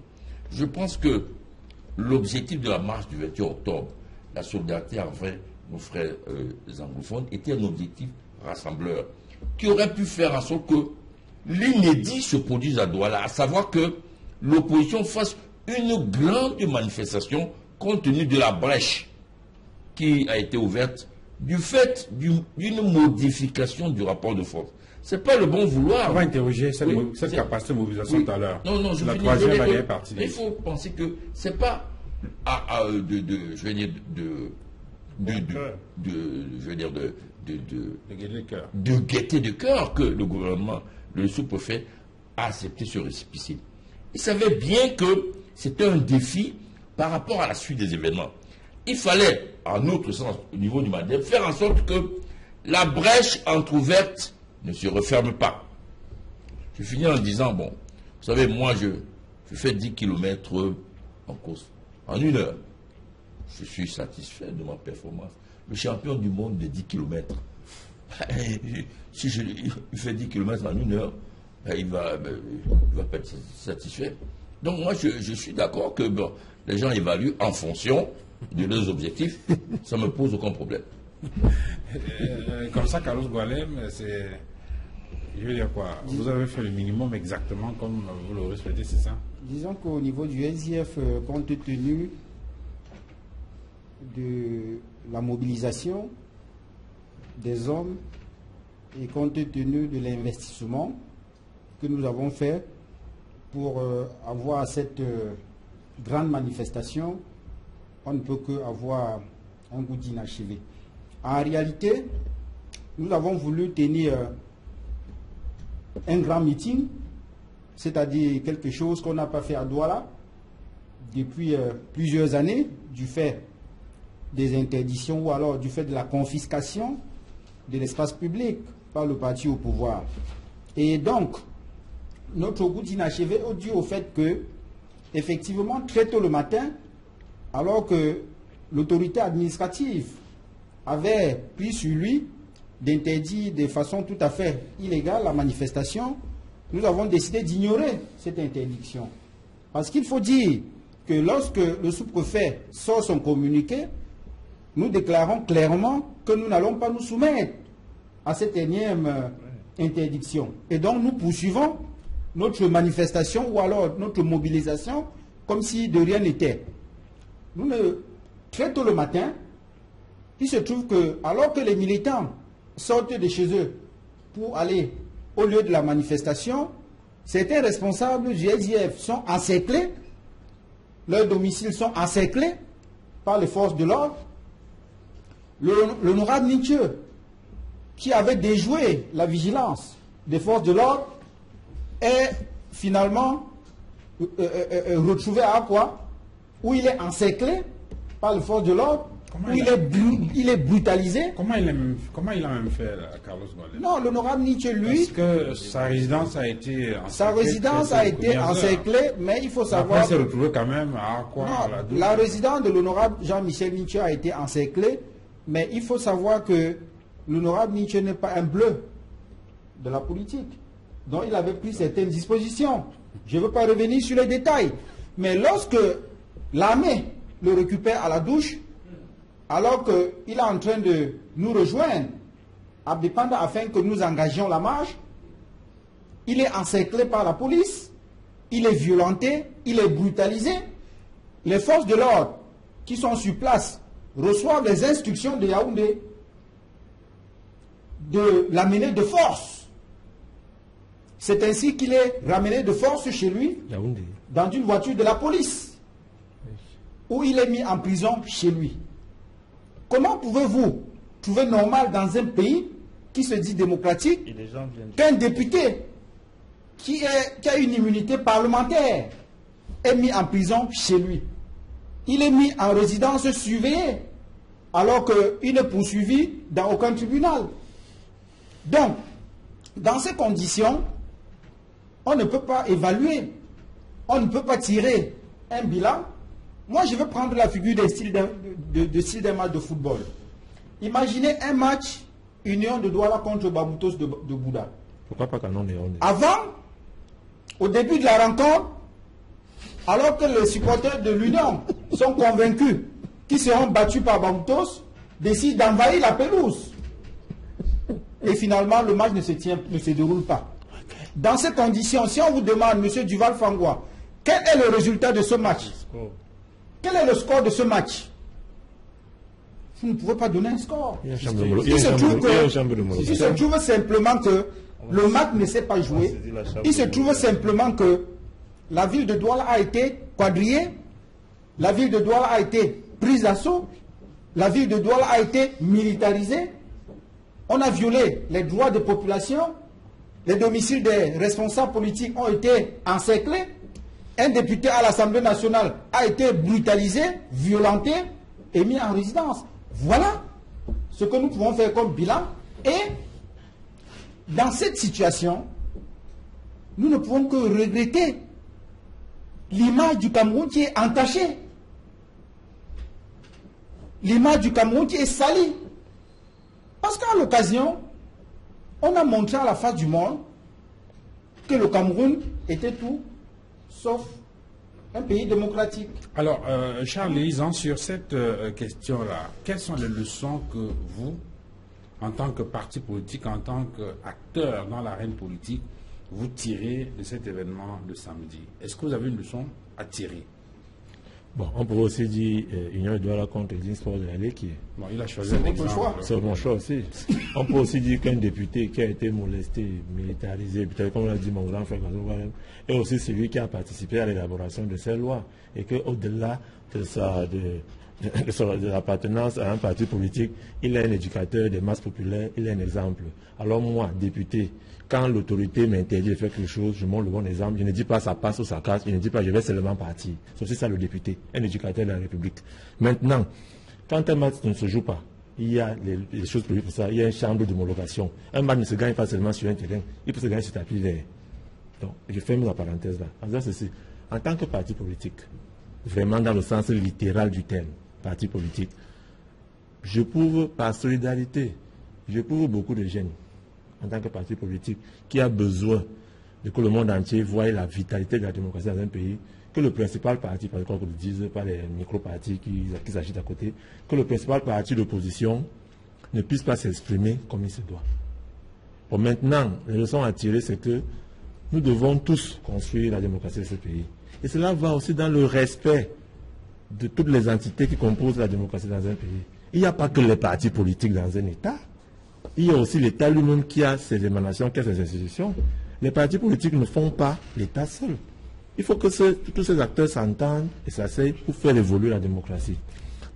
Je pense que l'objectif de la marche du 21 octobre, la solidarité envers nos frères anglophones, était un objectif rassembleur, qui aurait pu faire en sorte que l'inédit se produise à Douala, à savoir que l'opposition fasse une grande manifestation compte tenu de la brèche qui a été ouverte du fait d'une modification du rapport de force. Ce n'est pas le bon vouloir. On va interroger cette capacité de mobilisation tout à l'heure. Non, je la finis, troisième je dernière partie. Il faut penser que ce n'est pas de gaieté de cœur que le gouvernement, le sous-préfet, a accepté ce récépissé. Il savait bien que c'était un défi par rapport à la suite des événements. Il fallait, en autre sens, au niveau du MADEF, faire en sorte que la brèche entrouverte ne se referme pas. Je finis en disant, bon, vous savez, moi, je fais 10 km en course, en 1 heure. Je suis satisfait de ma performance. Le champion du monde de 10 km, si il fait 10 km en 1 heure, il va pas être satisfait. Donc moi, je suis d'accord que les gens évaluent en fonction de leurs objectifs. Ça ne me pose aucun problème. Comme ça, Carlos Goualem, je veux dire quoi? Vous avez fait le minimum exactement comme vous l'aurez souhaité, c'est ça? Disons qu'au niveau du SDF, compte tenu de la mobilisation des hommes et compte tenu de l'investissement que nous avons fait pour avoir cette grande manifestation, on ne peut qu'avoir un goût d'inachevé. En réalité, nous avons voulu tenir un grand meeting, c'est-à-dire quelque chose qu'on n'a pas fait à Douala depuis plusieurs années, du fait des interdictions ou alors du fait de la confiscation de l'espace public par le parti au pouvoir. Et donc, notre goût inachevé est dû au fait que, effectivement, très tôt le matin, alors que l'autorité administrative avait pris sur lui d'interdire de façon tout à fait illégale la manifestation, nous avons décidé d'ignorer cette interdiction. Parce qu'il faut dire que lorsque le sous-préfet sort son communiqué, nous déclarons clairement que nous n'allons pas nous soumettre à cette énième interdiction. Et donc nous poursuivons notre manifestation ou alors notre mobilisation comme si de rien n'était. Très tôt le matin, il se trouve que, alors que les militants sortent de chez eux pour aller au lieu de la manifestation, certains responsables du SDF sont encerclés, leurs domiciles sont encerclés par les forces de l'ordre. L'honorable Nietzsche, qui avait déjoué la vigilance des forces de l'ordre, est finalement retrouvé à quoi? Où il est encerclé par les forces de l'ordre, où il est brutalisé. Comment il a même fait, Carlos Goldin? Non, l'honorable Nietzsche, lui... Parce que sa résidence a été encerclée. Sa résidence a été encerclée, mais il faut savoir... Après, il s'est retrouvé quand même à quoi? Non, la résidence de l'honorable Jean-Michel Nietzsche a été encerclée, mais il faut savoir que l'honorable Nietzsche n'est pas un bleu de la politique. Donc il avait pris certaines dispositions. Je ne veux pas revenir sur les détails. Mais lorsque l'armée le récupère à la douche, alors qu'il est en train de nous rejoindre à Bépanda afin que nous engagions la marche, il est encerclé par la police, il est violenté, il est brutalisé. Les forces de l'ordre qui sont sur place reçoivent les instructions de Yaoundé de l'amener de force. C'est ainsi qu'il est ramené de force chez lui, Yaoundé, dans une voiture de la police, où il est mis en prison chez lui. Comment pouvez-vous trouver normal dans un pays qui se dit démocratique qu'un député qui a une immunité parlementaire est mis en prison chez lui? Il est mis en résidence surveillée alors qu'il n'est poursuivi dans aucun tribunal. Donc, dans ces conditions, on ne peut pas évaluer, on ne peut pas tirer un bilan. Moi, je vais prendre la figure d'un style d'un match de football. Imaginez un match Union de Douala contre Baboutos de Bouddha. Pourquoi pas Canon et Yaoundé? Avant, au début de la rencontre, alors que les supporters de l'Union sont convaincus qu'ils seront battus par Baboutos, décident d'envahir la pelouse. Et finalement, le match ne se déroule pas. Dans ces conditions, si on vous demande, M. Duval Fangoua, quel est le résultat de ce match? Quel est le score de ce match? Vous ne pouvez pas donner un score. Il se trouve simplement que le match ne s'est pas joué. Il se trouve simplement que la ville de Douala a été quadrillée, la ville de Douala a été prise d'assaut, la ville de Douala a été militarisée. On a violé les droits des populations, les domiciles des responsables politiques ont été encerclés, un député à l'Assemblée nationale a été brutalisé, violenté et mis en résidence. Voilà ce que nous pouvons faire comme bilan. Et dans cette situation, nous ne pouvons que regretter l'image du Cameroun qui est entachée. L'image du Cameroun qui est salie. Parce qu'à l'occasion, on a montré à la face du monde que le Cameroun était tout sauf un pays démocratique. Alors, Charles Léizan, sur cette question-là, quelles sont les leçons que vous, en tant que parti politique, en tant qu'acteur dans l'arène politique, vous tirez de cet événement de samedi? Est-ce que vous avez une leçon à tirer? Bon, on pourrait aussi dire Union de Douala contre les Sport de l'année qui est. Bon, il a choisi un exemple. C'est mon choix aussi. On peut aussi dire qu'un député qui a été molesté, militarisé, peut-être comme l'a dit mon grand frère, est aussi celui qui a participé à l'élaboration de ces lois. Et qu'au-delà de l'appartenance à un parti politique, il est un éducateur des masses populaires, il est un exemple. Alors moi, député, quand l'autorité m'interdit de faire quelque chose, je montre le bon exemple. Je ne dis pas ça passe ou ça casse, je ne dis pas je vais seulement partir. C'est aussi ça le député, un éducateur de la République. Maintenant, quand un match ne se joue pas, il y a les choses prévues pour ça. Il y a une chambre d'homologation. Un match ne se gagne pas seulement sur un terrain, il peut se gagner sur tapis vert. Donc, je ferme la parenthèse là. En disant ceci, en tant que parti politique, vraiment dans le sens littéral du terme, parti politique, je prouve par solidarité, je prouve beaucoup de jeunes en tant que parti politique qui a besoin de que le monde entier voie la vitalité de la démocratie dans un pays, que le principal parti, par exemple, que le disent pas les micro-partis qui s'agitent à côté, que le principal parti d'opposition ne puisse pas s'exprimer comme il se doit. Bon, maintenant, les leçons à tirer, c'est que nous devons tous construire la démocratie de ce pays. Et cela va aussi dans le respect de toutes les entités qui composent la démocratie dans un pays. Il n'y a pas que les partis politiques dans un État. Il y a aussi l'État lui-même qui a ses émanations, qui a ses institutions. Les partis politiques ne font pas l'État seul. Il faut que tous ces acteurs s'entendent et s'asseyent pour faire évoluer la démocratie.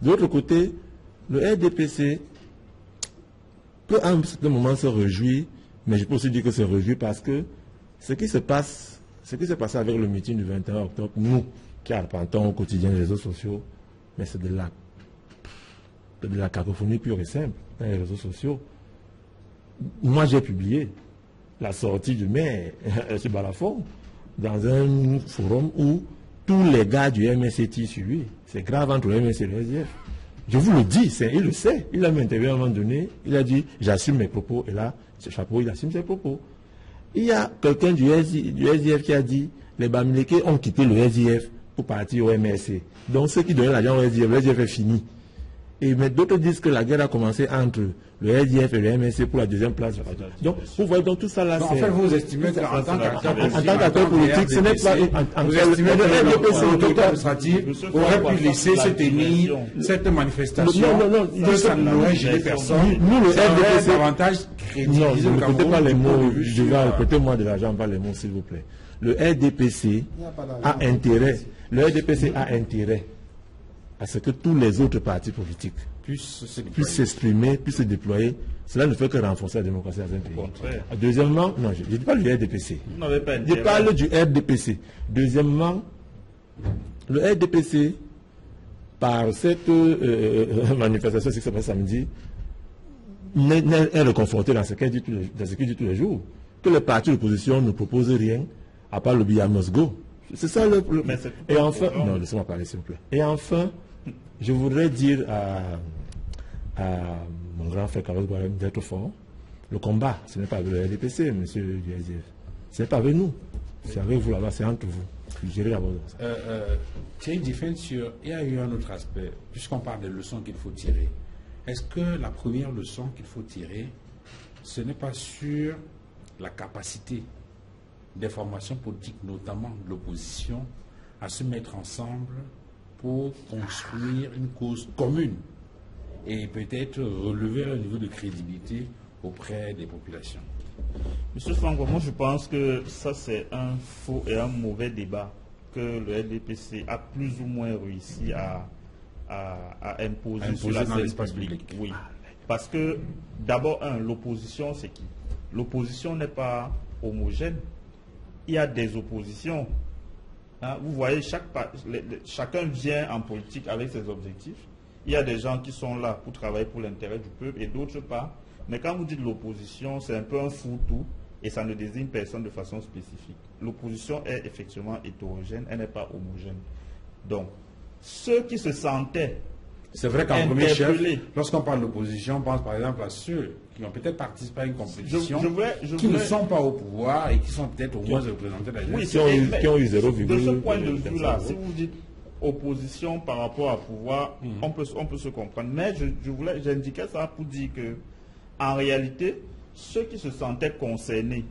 De l'autre côté, le RDPC peut à un certain moment se réjouir, mais je peux aussi dire que se réjouir parce que ce qui s'est passé avec le meeting du 21 octobre, nous qui arpentons au quotidien les réseaux sociaux, mais c'est de la cacophonie pure et simple dans les réseaux sociaux. Moi, j'ai publié la sortie du maire, M. Balafon, dans un forum où tous les gars du MSC tirent sur lui. C'est grave entre le MSC et le SDF. Je vous le dis, il le sait. Il a même interviewé à un moment donné, il a dit, j'assume mes propos, et là, ce chapeau, il assume ses propos. Il y a quelqu'un du SDF qui a dit, les Bamileke ont quitté le SDF pour partir au MSC. Donc ceux qui donnaient l'argent au SDF, le SDF est fini. Mais d'autres disent que la guerre a commencé entre le SDF et le MSC pour la deuxième place. Donc, vous voyez, donc tout ça là, c'est... En fait, vous estimez qu'en tant qu'acteur politique, ce n'est pas... Vous estimez que le RDPC, l'autorité administrative, aurait pu laisser se tenir cette manifestation, que ça n'aurait gêné personne. Nous, le RDPC... davantage crédibiliser le Cameroun. Ne répétez pas les mots, je vais répéter moi de l'argent, pas les mots, s'il vous plaît. Le RDPC a intérêt, à ce que tous les autres partis politiques puissent s'exprimer, puissent se déployer. Cela ne fait que renforcer la démocratie dans un pays. Deuxièmement, non, je ne dis pas du RDPC. Je parle du RDPC. Deuxièmement, le RDPC, par cette manifestation qui s'est passée samedi, est réconforté dans ce qu'il dit tous les jours. Que les partis d'opposition ne proposent rien, à part le billet must go. C'est ça le... Et enfin... Non, laissez-moi parler, s'il vous plaît. Et enfin, je voudrais dire à mon grand frère Carlos Boalem d'être fort. Le combat, ce n'est pas avec le RDPC, monsieur du SDF. Ce n'est pas avec nous. C'est avec vous là-bas, c'est entre vous. J'irai d'abord dans ça. Thierry Diffencio, il y a eu un autre aspect, puisqu'on parle des leçons qu'il faut tirer. Est-ce que la première leçon qu'il faut tirer, ce n'est pas sur la capacité des formations politiques, notamment de l'opposition, à se mettre ensemble pour construire une cause commune et peut-être relever un niveau de crédibilité auprès des populations? Monsieur Franco, moi je pense que ça c'est un faux et un mauvais débat que le RDPC a plus ou moins réussi à imposer sur la scène publique. Oui. Parce que d'abord, l'opposition c'est qui? L'opposition n'est pas homogène. Il y a des oppositions. Hein, vous voyez, chacun vient en politique avec ses objectifs. Il y a des gens qui sont là pour travailler pour l'intérêt du peuple et d'autres pas. Mais quand vous dites l'opposition, c'est un peu un fourre-tout et ça ne désigne personne de façon spécifique. L'opposition est effectivement hétérogène, elle n'est pas homogène. Donc, ceux qui se sentaient... C'est vrai qu'en premier chef, lorsqu'on parle d'opposition, on pense par exemple à ceux qui ont peut-être participé à une compétition, qui ne sont pas au pouvoir et qui sont peut-être au moins représentés dans oui, qui ont eu 0,1. De ce point de vue-là, si vous dites opposition par rapport à pouvoir, on peut se comprendre. Mais j'indiquais ça pour dire que, en réalité, ceux qui se sentaient concernés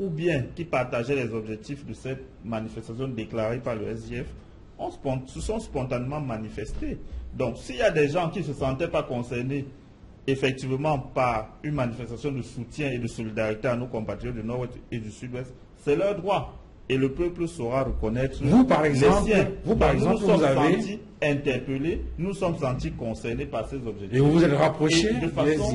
ou bien qui partageaient les objectifs de cette manifestation déclarée par le SDF se sont spontanément manifestés. Donc, s'il y a des gens qui ne se sentaient pas concernés, effectivement, par une manifestation de soutien et de solidarité à nos compatriotes du Nord et du Sud-Ouest, c'est leur droit. Et le peuple saura reconnaître vous, par exemple, les siens. Vous, par exemple, nous sommes sentis interpellés, nous sommes sentis concernés par ces objectifs. Et vous vous êtes rapproché de façon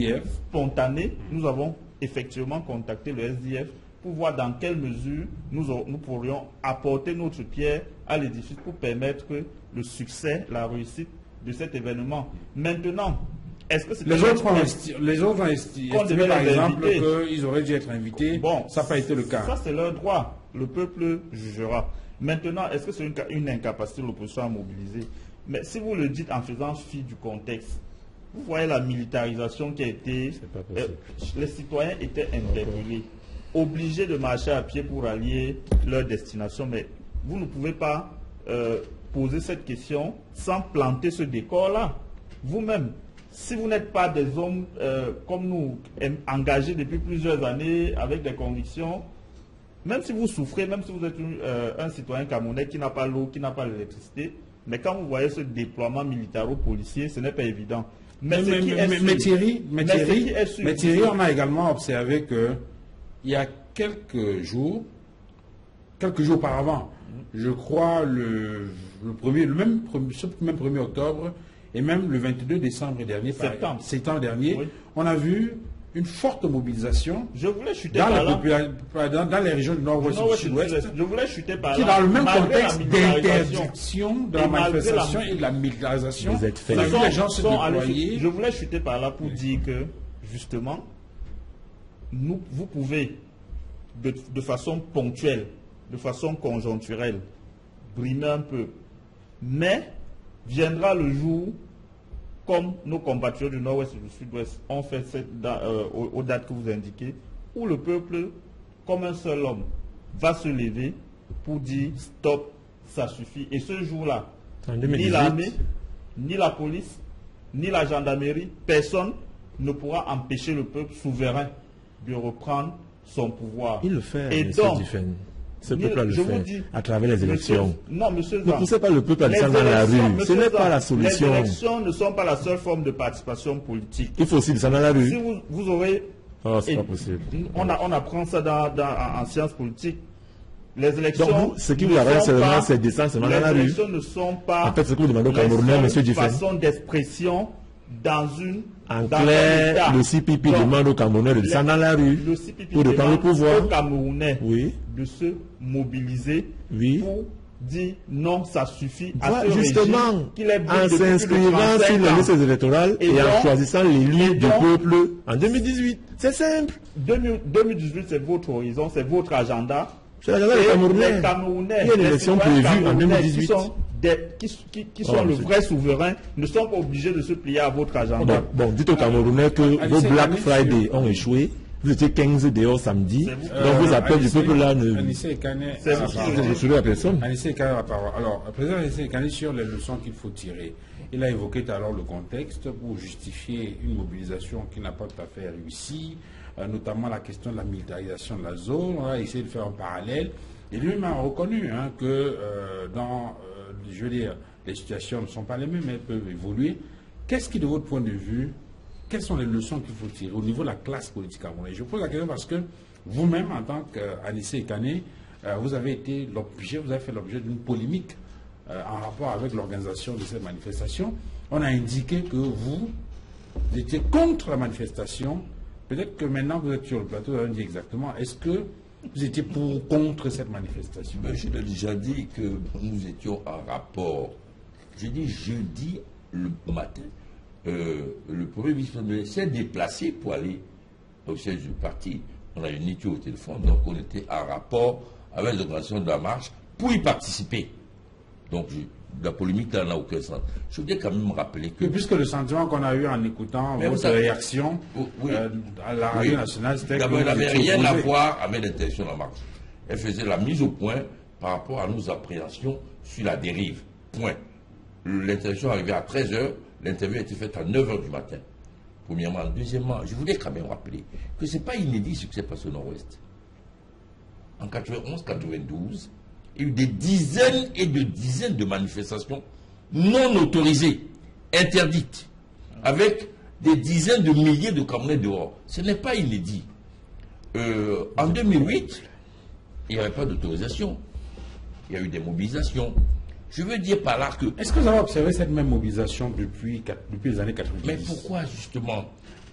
spontanée, nous avons effectivement contacté le SDF pour voir dans quelle mesure nous pourrions apporter notre pierre à l'édifice pour permettre le succès, la réussite de cet événement. Maintenant, est-ce que c'est les autres ont estimé, par exemple, qu'ils auraient dû être invités. Bon, ça n'a pas été le cas. Ça, c'est leur droit. Le peuple jugera. Maintenant, est-ce que c'est une incapacité de l'opposition à mobiliser? Mais si vous le dites en faisant fi du contexte, vous voyez la militarisation qui a été... les citoyens étaient interpellés, obligés de marcher à pied pour allier leur destination. Mais vous ne pouvez pas poser cette question sans planter ce décor-là. Vous-même, si vous n'êtes pas des hommes comme nous, engagés depuis plusieurs années, avec des convictions, même si vous souffrez, même si vous êtes un citoyen camerounais qui n'a pas l'eau, qui n'a pas l'électricité, mais quand vous voyez ce déploiement militaro-policier, ce n'est pas évident. Mais Thierry, on a également observé qu'il y a quelques jours auparavant, je crois le même 1er octobre et même le 22 décembre dernier, septembre dernier, oui, on a vu une forte mobilisation dans les régions du nord-ouest et du sud-ouest. Je voulais chuter par là. Qui, dans le même contexte d'interdiction de la manifestation et de la militarisation, les gens se déployer. Je voulais chuter par là pour dire que, justement, vous pouvez, de façon ponctuelle, de façon conjoncturelle, brimer un peu. Mais viendra le jour, comme nos compatriotes du nord-ouest et du sud-ouest ont fait aux dates que vous indiquez, où le peuple, comme un seul homme, va se lever pour dire stop, ça suffit. Et ce jour-là, ni l'armée, ni la police, ni la gendarmerie, personne ne pourra empêcher le peuple souverain de reprendre son pouvoir. Il le fait, et donc, ce peuple le fait à travers les élections. Monsieur ne poussez pas le peuple à descendre dans la rue. Ce n'est pas la solution. Les élections ne sont pas la seule forme de participation politique. Il faut aussi descendre dans la rue. Si vous aurez... c'est pas possible. On apprend ça en sciences politiques. Les élections... Donc, ce qui vous arrange seulement, c'est descendre seulement dans la rue. Les élections ne sont pas... En fait, ce que vous demandez au Camerounais, M. Diffen. Une façon d'expression dans une... En clair, le CPP demande aux Camerounais de descendre dans la rue pour reprendre le pouvoir. Aux Camerounais de se mobiliser pour dire non, ça suffit à ce justement, en s'inscrivant sur les listes électorales et en choisissant l'élu du peuple en 2018. C'est simple. 2018, c'est votre horizon, c'est votre agenda. C'est l'agenda des Camerounais. Il y a une élection prévue en 2018. Qui sont le vrai souverain ne sont pas obligés de se plier à votre agenda. Bon, dites aux Camerounais que vos Black Friday ont échoué. Vous étiez 15 dehors samedi. Donc vos appels du peuple là ne... Je suis la personne. Anissé Kane a la parole. Alors, le président Anissé Kane, sur les leçons qu'il faut tirer, il a évoqué tout à l'heure le contexte pour justifier une mobilisation qui n'a pas tout à fait réussi, notamment la question de la militarisation de la zone. On a essayé de faire un parallèle. Et lui-même a reconnu que je veux dire, les situations ne sont pas les mêmes, elles peuvent évoluer. Qu'est-ce qui, de votre point de vue, quelles sont les leçons qu'il faut tirer au niveau de la classe politique camerounaise? Je pose la question parce que vous-même, en tant qu'Anissé Kane, vous avez fait l'objet d'une polémique en rapport avec l'organisation de cette manifestation. On a indiqué que vous étiez contre la manifestation. Peut-être que maintenant vous êtes sur le plateau, vous allez dire exactement, est-ce que vous étiez pour ou contre cette manifestation? Je l'ai déjà dit que nous étions en rapport. J'ai dit jeudi le matin, le premier vice-président s'est déplacé pour aller au siège du parti. On a une étude au téléphone, donc on était en rapport avec l'organisation de la marche pour y participer. Donc la polémique là n'a aucun sens. Je voudrais quand même rappeler que... Puisque le sentiment qu'on a eu en écoutant votre réaction à la radio nationale, c'était que... Elle n'avait rien à voir avec l'interdiction de la marche. Elle faisait la mise au point par rapport à nos appréhensions sur la dérive. Point. L'interdiction arrivait à 13h, l'interview a été faite à 9h du matin. Premièrement. Deuxièmement, je voulais quand même rappeler que ce n'est pas inédit ce qui s'est passé au Nord-Ouest. En 91-92, il y a eu des dizaines et des dizaines de manifestations non autorisées, interdites, avec des dizaines de milliers de Camerounais dehors. Ce n'est pas inédit. En 2008, il n'y avait pas d'autorisation. Il y a eu des mobilisations. Je veux dire par là que... Est-ce que vous avez observé cette même mobilisation depuis les années 90? Mais pourquoi justement?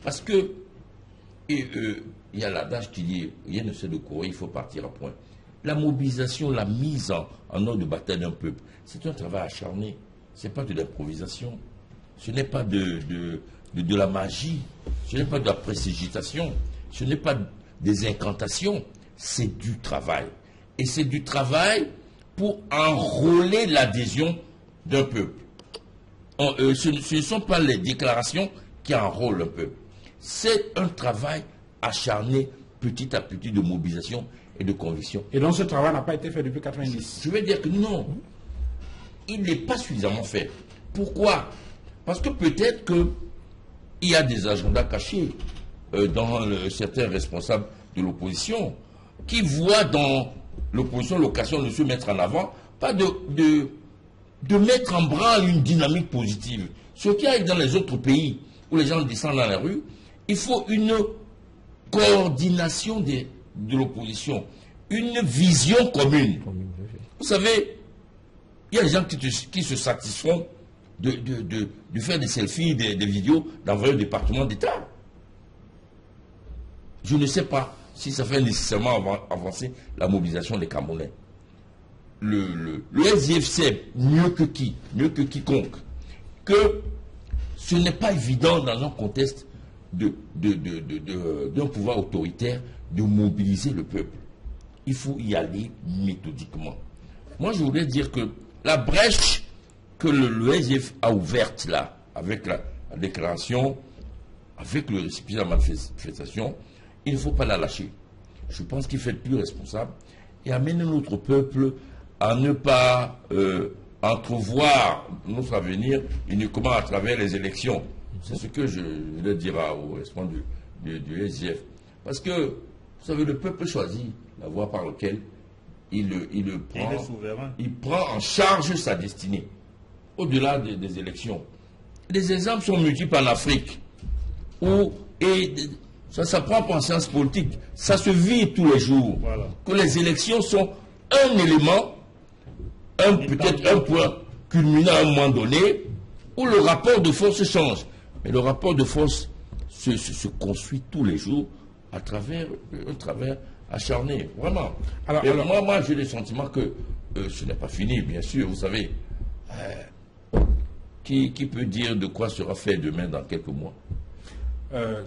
Parce que il y a l'adage qui dit rien ne sait de courir, il faut partir à point. La mobilisation, la mise en ordre de bataille d'un peuple, c'est un travail acharné. Ce n'est pas de l'improvisation. Ce n'est pas de de la magie, ce n'est pas de la précipitation, ce n'est pas des incantations, c'est du travail. Et c'est du travail pour enrôler l'adhésion d'un peuple. Ce ne sont pas les déclarations qui enrôlent un peuple. C'est un travail acharné petit à petit de mobilisation et de conviction. Et donc ce travail n'a pas été fait depuis 90. Je veux dire que non, il n'est pas suffisamment fait. Pourquoi? Parce que peut-être qu'il y a des agendas cachés dans certains responsables de l'opposition qui voient dans l'opposition l'occasion de se mettre en avant, pas de mettre en branle une dynamique positive. Ce qu'il y a dans les autres pays où les gens descendent dans la rue, il faut une coordination de l'opposition, une vision commune. Vous savez, il y a des gens qui se satisfont de faire des selfies, des vidéos, d'envoyer au département d'État. Je ne sais pas si ça fait nécessairement avancer la mobilisation des Camerounais. Le SDF sait mieux que quiconque, que ce n'est pas évident dans un contexte d'un pouvoir autoritaire de mobiliser le peuple. Il faut y aller méthodiquement. Moi, je voudrais dire que la brèche que le SDF a ouverte là, avec la déclaration, avec le récipient de la manifestation, il ne faut pas la lâcher. Je pense qu'il faut être plus responsable et amener notre peuple à ne pas entrevoir notre avenir uniquement à travers les élections. C'est ce que je le dirai au responsable du SDF. Parce que, vous savez, le peuple choisit la voie par laquelle il prend en charge sa destinée, au-delà des élections. Les exemples sont multiples en Afrique, et ça s'apprend en sciences politiques, ça se vit tous les jours, que les élections sont un élément, peut-être un point culminant à un moment donné, où le rapport de force change. Mais le rapport de force se construit tous les jours à travers un travail acharné, vraiment. Alors, moi j'ai le sentiment que ce n'est pas fini, bien sûr, vous savez. Qui peut dire de quoi sera fait demain dans quelques mois?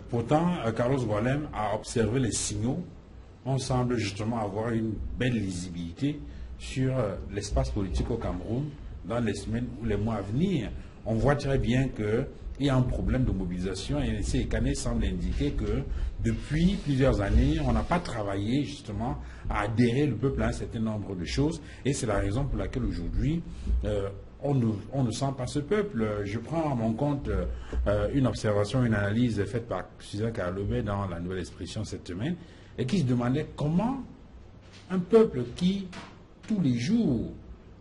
Pourtant, Carlos Ghoualem a observé les signaux. On semble justement avoir une belle lisibilité sur l'espace politique au Cameroun dans les semaines ou les mois à venir. On voit très bien qu'il y a un problème de mobilisation et l'essai Canet semble indiquer que depuis plusieurs années, on n'a pas travaillé justement à adhérer le peuple à un certain nombre de choses et c'est la raison pour laquelle aujourd'hui on ne sent pas ce peuple. Je prends à mon compte une observation, une analyse faite par Suzanne Carlobet dans la Nouvelle Expression cette semaine et qui se demandait comment un peuple qui, tous les jours,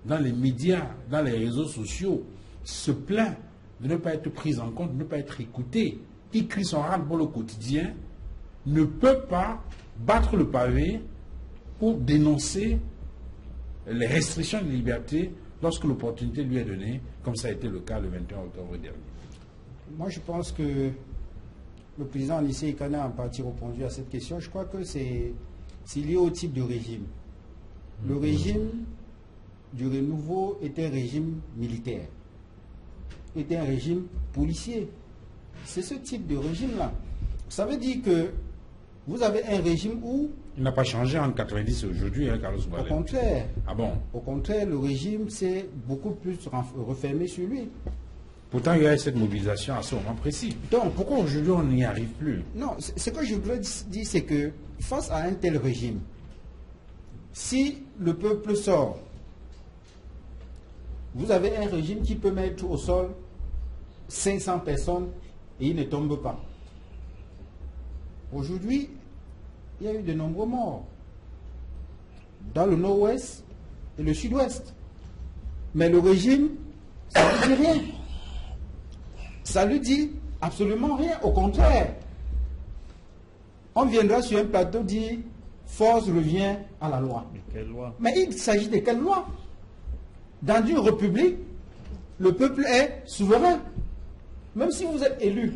dans les médias, dans les réseaux sociaux, se plaint de ne pas être pris en compte, de ne pas être écouté, qui crie son ras-le-bol au quotidien, ne peut pas battre le pavé pour dénoncer les restrictions de liberté lorsque l'opportunité lui est donnée, comme ça a été le cas le 21 octobre dernier. Moi, je pense que le président Anissé Ekane a en partie répondu à cette question. Je crois que c'est lié au type de régime. Le régime du renouveau était un régime militaire, était un régime policier. C'est ce type de régime-là. Ça veut dire que vous avez un régime où... Il n'a pas changé entre 90 et aujourd'hui, hein, Carlos Ghoualem. Au contraire. Ah bon? Au contraire, le régime s'est beaucoup plus refermé sur lui. Pourtant, il y a cette mobilisation à ce moment précis. Donc, pourquoi aujourd'hui on n'y arrive plus? Non, ce que je voudrais dire, c'est que face à un tel régime, si le peuple sort, vous avez un régime qui peut mettre au sol 500 personnes et il ne tombe pas. Aujourd'hui, il y a eu de nombreux morts dans le nord-ouest et le sud-ouest. Mais le régime, ça ne lui dit rien. Ça ne lui dit absolument rien. Au contraire, on viendra sur un plateau dire force revient à la loi. Mais quelle loi? Mais il s'agit de quelle loi? Dans une république, le peuple est souverain. Même si vous êtes élu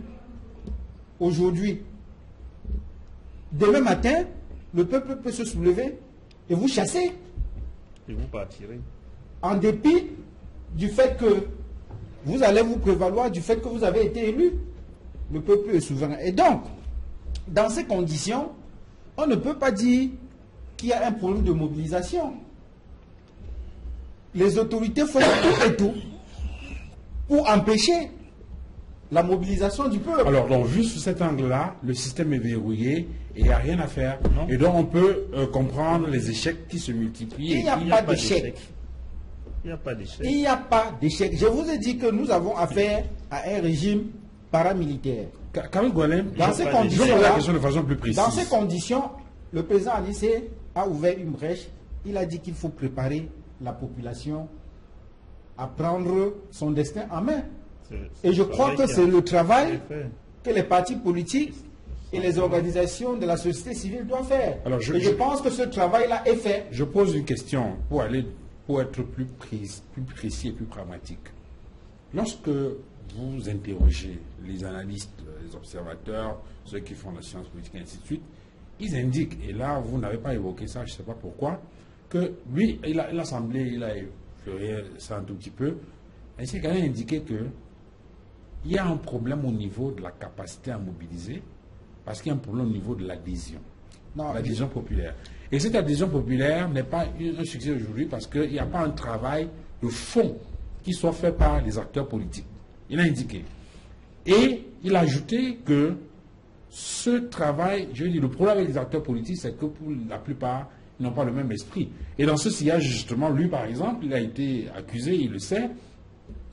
aujourd'hui, demain matin, le peuple peut se soulever et vous chasser. Et vous partirez. En dépit du fait que vous allez vous prévaloir du fait que vous avez été élu. le peuple est souverain. Et donc, dans ces conditions, on ne peut pas dire qu'il y a un problème de mobilisation. Les autorités font tout et tout pour empêcher la mobilisation du peuple. Alors, donc, juste sous cet angle-là, le système est verrouillé et il n'y a rien à faire. Non. Et donc, on peut comprendre les échecs qui se multiplient. Il n'y a pas d'échec. Il n'y a pas d'échec. Il n'y a pas d'échec. Je vous ai dit que nous avons affaire à un régime paramilitaire. Kamel Goualem, Dans ces je pose la conditions-là, question de façon plus précise. dans ces conditions, le président Alissé a ouvert une brèche. Il a dit qu'il faut préparer la population à prendre son destin en main. Et je crois que c'est le travail que les partis politiques et les organisations de la société civile doivent faire. Alors, et je pense que ce travail-là est fait. Je pose une question pour être plus précis et plus pragmatique. Lorsque vous interrogez les analystes, les observateurs, ceux qui font la science politique et ainsi de suite, ils indiquent, et là vous n'avez pas évoqué ça, je ne sais pas pourquoi, que lui, il a semblé, il a effleuré ça un tout petit peu, ainsi qu'il a indiqué que il y a un problème au niveau de la capacité à mobiliser, parce qu'il y a un problème au niveau de l'adhésion, l'adhésion populaire. Et cette adhésion populaire n'est pas un succès aujourd'hui parce qu'il n'y a pas un travail de fond qui soit fait par les acteurs politiques. Il a indiqué. Et il a ajouté que ce travail, je veux dire, le problème avec les acteurs politiques, c'est que pour la plupart, ils n'ont pas le même esprit. Et dans ce sillage, justement, lui, par exemple, il a été accusé, il le sait,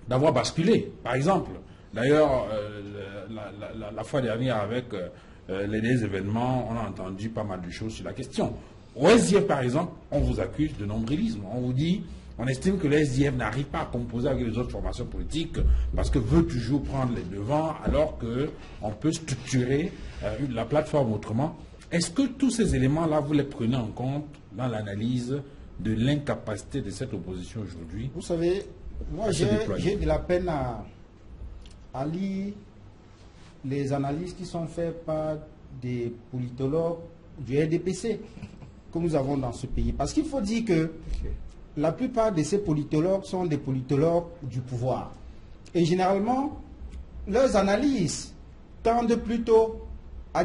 d'avoir basculé. Par exemple, d'ailleurs, la fois dernière, avec les événements, on a entendu pas mal de choses sur la question. Au SDF, par exemple, on vous accuse de nombrilisme. On vous dit, on estime que le SDF n'arrive pas à composer avec les autres formations politiques parce que veut toujours prendre les devants alors qu'on peut structurer la plateforme autrement. Est-ce que tous ces éléments-là, vous les prenez en compte dans l'analyse de l'incapacité de cette opposition aujourd'hui? Vous savez, moi j'ai de la peine à lire les analyses qui sont faites par des politologues du RDPC que nous avons dans ce pays. Parce qu'il faut dire que la plupart de ces politologues sont des politologues du pouvoir. Et généralement, leurs analyses tendent plutôt à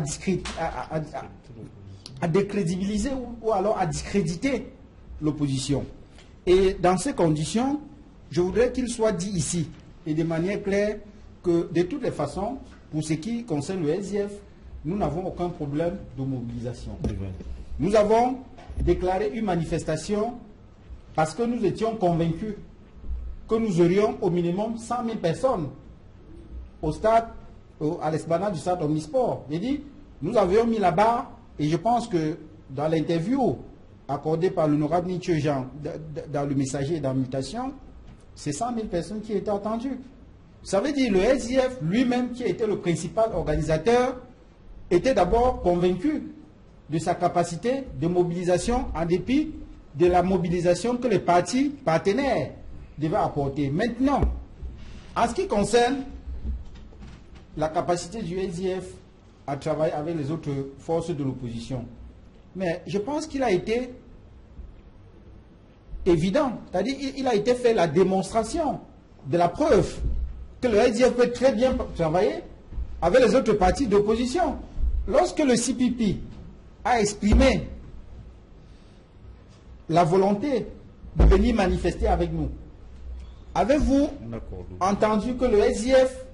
décrédibiliser ou alors à discréditer l'opposition. Et dans ces conditions, je voudrais qu'il soit dit ici, et de manière claire, que de toutes les façons, pour ce qui concerne le SDF, nous n'avons aucun problème de mobilisation. Nous avons déclaré une manifestation parce que nous étions convaincus que nous aurions au minimum 100 000 personnes au stade, à l'esplanade du stade Omnisport. J'ai dit, nous avions mis là-bas, et je pense que dans l'interview accordée par l'honorable Nietzsche Jean dans le messager et dans Mutation, c'est 100 000 personnes qui étaient attendues. Ça veut dire le SDF lui-même, qui était le principal organisateur, était d'abord convaincu de sa capacité de mobilisation en dépit de la mobilisation que les partis partenaires devaient apporter. Maintenant, en ce qui concerne la capacité du SDF à travailler avec les autres forces de l'opposition, mais je pense qu'il a été évident, c'est-à-dire il a été fait la démonstration de la preuve que le SDF peut très bien travailler avec les autres partis d'opposition. Lorsque le CPP a exprimé la volonté de venir manifester avec nous, avez-vous entendu que le SDF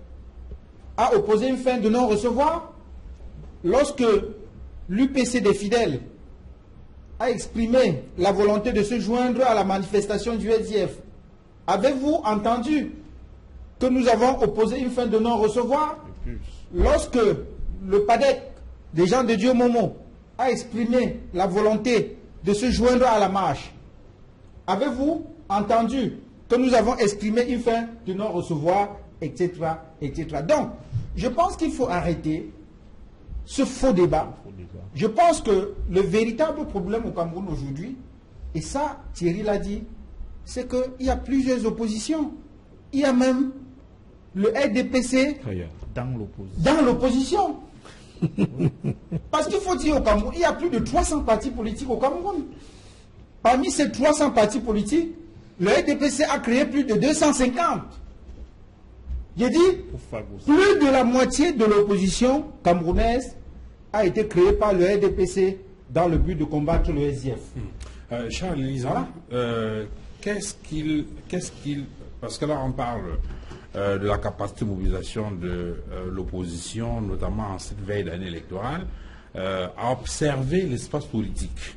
a opposé une fin de non-recevoir? Lorsque l'UPC des fidèles a exprimé la volonté de se joindre à la manifestation du SDF, avez-vous entendu que nous avons opposé une fin de non-recevoir? Lorsque le PADEC des gens de Dieu Momo a exprimé la volonté de se joindre à la marche, avez-vous entendu que nous avons exprimé une fin de non-recevoir, etc., etc. Donc, je pense qu'il faut arrêter ce faux débat. Je pense que le véritable problème au Cameroun aujourd'hui, et ça, Thierry l'a dit, c'est qu'il y a plusieurs oppositions. Il y a même le RDPC dans l'opposition. Parce qu'il faut dire au Cameroun, il y a plus de 300 partis politiques au Cameroun. Parmi ces 300 partis politiques, le RDPC a créé plus de 250. J'ai dit, plus de la moitié de l'opposition camerounaise a été créée par le RDPC dans le but de combattre le SDF. Charles Lisa, qu'est-ce qu'il... Parce que là, on parle de la capacité de mobilisation de l'opposition, notamment en cette veille d'année électorale, à observer l'espace politique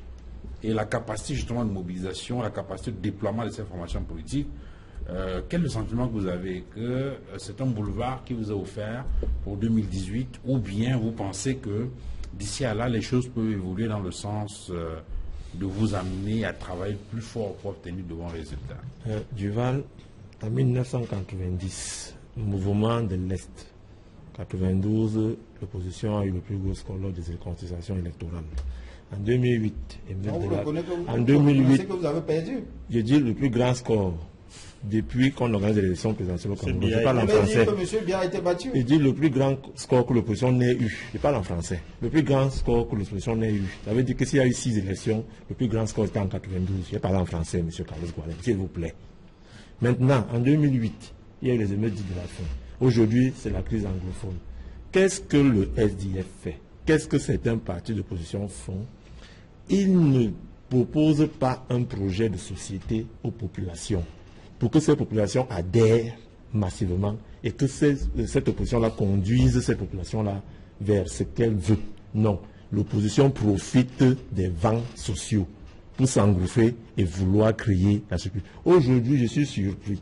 et la capacité justement de mobilisation, la capacité de déploiement de ces formations politiques. Quel est le sentiment que vous avez que c'est un boulevard qui vous est offert pour 2018, ou bien vous pensez que d'ici à là, les choses peuvent évoluer dans le sens de vous amener à travailler plus fort pour obtenir de bons résultats? Duval, en 1990, le mouvement de l'Est, 92, l'opposition a eu le plus gros score lors des contestations électorales. En 2008, en 2008, que vous avez perdu. Je dis le plus grand score depuis qu'on organise les élections présidentielles au Cameroun. Je parle en français. Je dis le plus grand score que l'opposition n'ait eu. Je parle en français. Le plus grand score que l'opposition n'ait eu. Ça veut dire que s'il y a eu 6 élections, le plus grand score était en 92. Je parle en français, M. Carlos Gualem, s'il vous plaît. Maintenant, en 2008, il y a eu les émeutes de la fin. Aujourd'hui, c'est la crise anglophone. Qu'est-ce que le SDF fait? Qu'est-ce que certains partis d'opposition font? Ils ne proposent pas un projet de société aux populations pour que ces populations adhèrent massivement et que cette opposition-là conduise cette population-là vers ce qu'elle veut. Non, l'opposition profite des vents sociaux pour s'engouffrer et vouloir créer la structure. Aujourd'hui, je suis surpris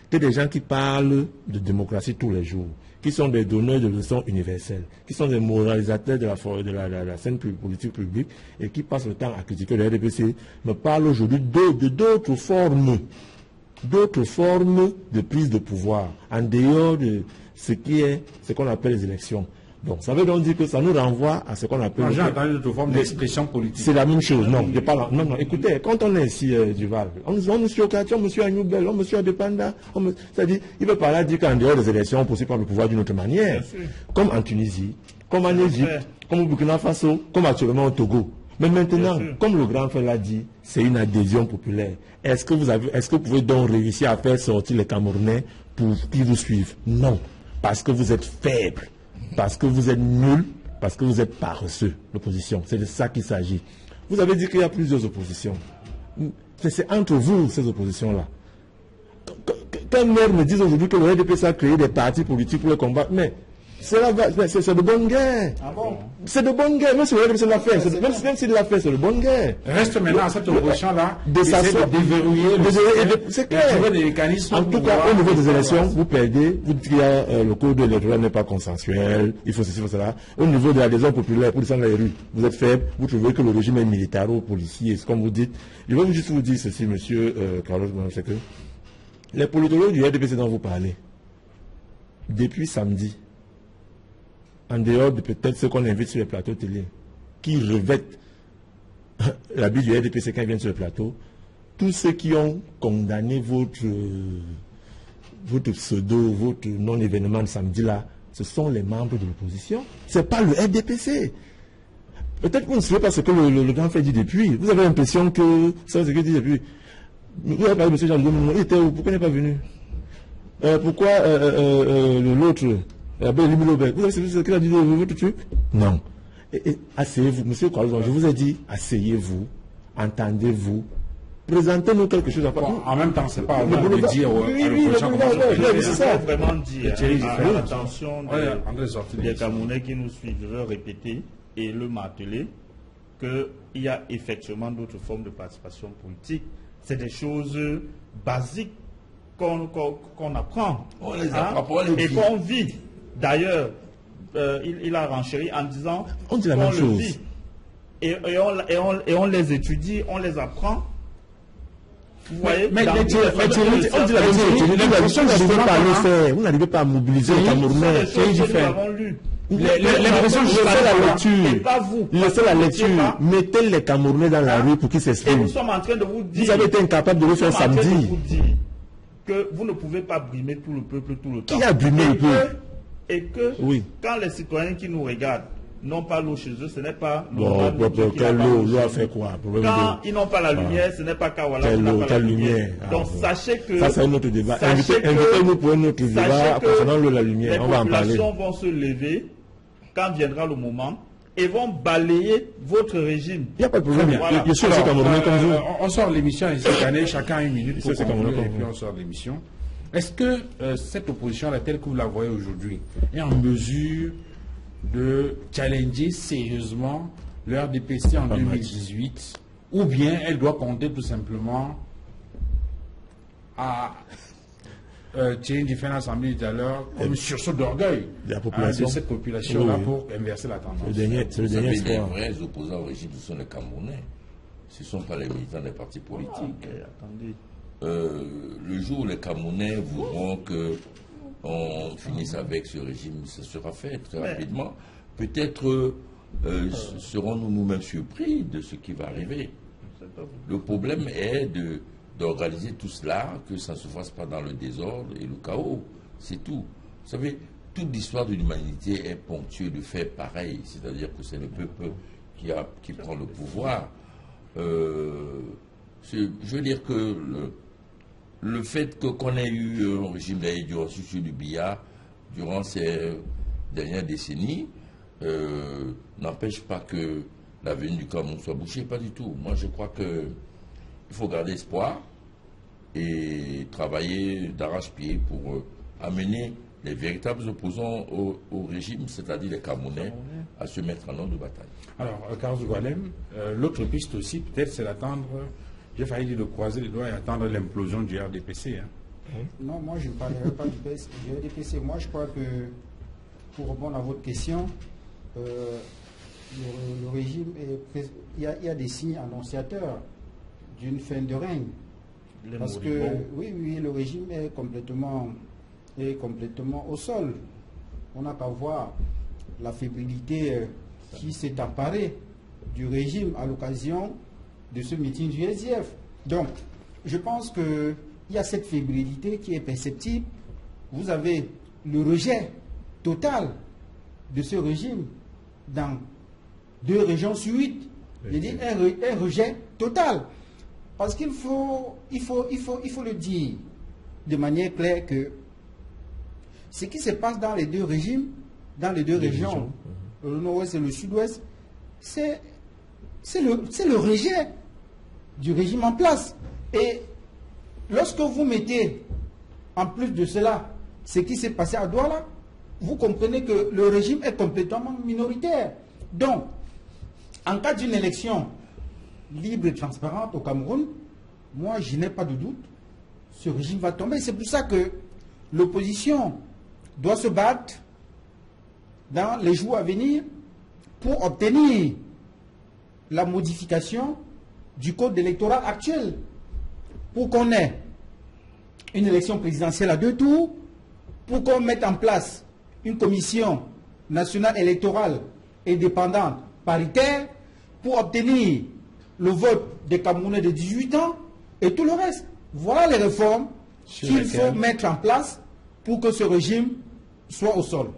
que des gens qui parlent de démocratie tous les jours, qui sont des donneurs de leçons universelles, qui sont des moralisateurs de la scène politique publique et qui passent le temps à critiquer le RDPC, me parlent aujourd'hui d'autres formes de prise de pouvoir, en dehors de ce qu'on appelle les élections. Donc, ça veut donc dire que ça nous renvoie à ce qu'on appelle... J'ai entendu d'autres formes d'expression politique. C'est la même chose. Non, non, écoutez, quand on est ici, Duval, on me suit au quartier, on me suit à Newbel, on me suit à Depanda, c'est-à-dire, il veut pas là dire qu'en dehors des élections, on poursuit par le pouvoir d'une autre manière. Comme en Tunisie, comme en Égypte, comme au Burkina Faso, comme actuellement au Togo. Mais maintenant, comme le grand frère l'a dit, c'est une adhésion populaire. Est-ce que vous pouvez donc réussir à faire sortir les Camerounais pour qu'ils vous suivent? Non. Parce que vous êtes faibles. Parce que vous êtes nuls, parce que vous êtes paresseux, l'opposition. C'est de ça qu'il s'agit. Vous avez dit qu'il y a plusieurs oppositions. C'est entre vous, ces oppositions-là. Qu'un maire me dise aujourd'hui que le RDPC a créé des partis politiques pour le combattre, mais c'est de bonne guerre. Ah bon? C'est de bonne guerre. Même si le RDPC l'a fait, même s'il l'a fait, c'est de bonne guerre. Reste maintenant à cette opposition-là d'essayer de déverrouiller c'est clair. Des mécanismes. En tout cas, au niveau des élections, vous perdez, vous dites que le code électoral n'est pas consensuel, il faut ceci, il faut cela. Au niveau de l'adhésion populaire, pour descendre les rues, vous êtes faible, vous trouvez que le régime est militaire ou policier, c'est comme vous dites. Je vais juste vous dire ceci, monsieur Carlos, c'est que les politologues du RDPC dont vous parlez, depuis samedi, en dehors de peut-être ceux qu'on invite sur les plateaux télé, qui revêtent l'habit du RDPC quand ils viennent sur le plateau, tous ceux qui ont condamné votre pseudo, votre non-événement de samedi là, ce sont les membres de l'opposition. Ce n'est pas le RDPC. Peut-être que vous ne savez pas ce que le grand frère dit depuis. Vous avez l'impression que c'est ce qu'il dit depuis. Vous avez parlé de M. Jean Goumou, il était où? Pourquoi il n'est pas venu? Pourquoi l'autre vous avez ce qu'il a dit de votre truc? Non. Asseyez-vous, monsieur Carlos, je vous ai dit, asseyez-vous, entendez-vous, présentez-nous quelque chose à part. En même temps, c'est pas à vous de dire c'est ça. Vraiment dire à l'attention des Camerounais qui nous suivent, je veux répéter et le marteler qu'il y a effectivement d'autres formes de participation politique. C'est des choses basiques qu'on apprend. On les apprend et qu'on vit. D'ailleurs, il a renchéri en disant on dit la même chose. Vit, et on les étudie, on les apprend. Vous voyez, on dit la même chose. Vous n'arrivez pas à mobiliser les Camerounais. Laissez la lecture. Mettez les Camerounais dans la rue pour qu'ils s'expriment. Nous sommes en train de vous dire. Vous avez été incapable de le faire samedi. Que vous ne pouvez pas brimer tout le peuple tout le temps. Qui a brimé le peuple? Et que quand les citoyens qui nous regardent n'ont pas l'eau chez eux, ce n'est pas... Bon, l'eau a fait quoi? Quand ils n'ont pas la lumière, ce n'est pas Kawala qui n'a pas la lumière. Donc sachez que... Ça, c'est un autre débat. Invitez-nous pour un autre débat concernant l'eau et la lumière. On va en parler. Les populations vont se lever quand viendra le moment et vont balayer votre régime. Il n'y a pas de problème. Voilà. Je suis aussi Camerounais comme vous. On sort l'émission cette année, chacun a une minute pour conclure et puis on sort l'émission. Est-ce que cette opposition-là, telle que vous la voyez aujourd'hui, est en mesure de challenger sérieusement le RDPC en 2018 ou bien elle doit compter tout simplement à Thierry Diffène a dit tout à l'heure comme un sursaut d'orgueil de cette population-là pour inverser la tendance? Les vrais opposants au régime, ce sont les Camerounais. Ce ne sont pas les militants des partis politiques. Le jour où les Camerounais voudront qu'on finisse avec ce régime, ça sera fait très rapidement. Peut-être serons-nous nous-mêmes surpris de ce qui va arriver. Le problème est d'organiser tout cela, que ça ne se fasse pas dans le désordre et le chaos. C'est tout. Vous savez, toute l'histoire de l'humanité est ponctuée de faits pareils. C'est-à-dire que c'est le peuple qui prend le pouvoir. Je veux dire que le fait qu'on ait eu un régime d'Aïdjo du Biya durant ces dernières décennies n'empêche pas que l'avenir du Cameroun soit bouché, pas du tout. Moi, je crois qu'il faut garder espoir et travailler d'arrache-pied pour amener les véritables opposants au régime, c'est-à-dire les Camerounais, à se mettre en ordre de bataille. Alors, Carlos Goualem, l'autre piste aussi, peut-être, c'est d'attendre, j'ai failli dire de croiser les doigts et attendre l'implosion du RDPC. Non, moi je ne parlerai pas du RDPC. Moi je crois que, pour répondre à votre question, le régime, il y a des signes annonciateurs d'une fin de règne. Parce que, oui, le régime est complètement au sol. On n'a qu'à voir la fébrilité qui s'est emparée du régime à l'occasion de ce meeting du SDF. Donc, je pense qu'il y a cette fébrilité qui est perceptible. Vous avez le rejet total de ce régime dans 2 régions sur 8. Je dis un rejet total. Parce qu'il faut le dire de manière claire que ce qui se passe dans les 2 régimes, dans les 2 régions, le nord-ouest et le sud-ouest, c'est le rejet du régime en place. Et lorsque vous mettez en plus de cela ce qui s'est passé à Douala, vous comprenez que le régime est complètement minoritaire. Donc, en cas d'une élection libre et transparente au Cameroun, moi je n'ai pas de doute, ce régime va tomber. C'est pour ça que l'opposition doit se battre dans les jours à venir pour obtenir la modification du code électoral actuel, pour qu'on ait une élection présidentielle à 2 tours, pour qu'on mette en place une commission nationale électorale indépendante paritaire, pour obtenir le vote des Camerounais de 18 ans et tout le reste. Voilà les réformes qu'il faut mettre en place pour que ce régime soit au sol.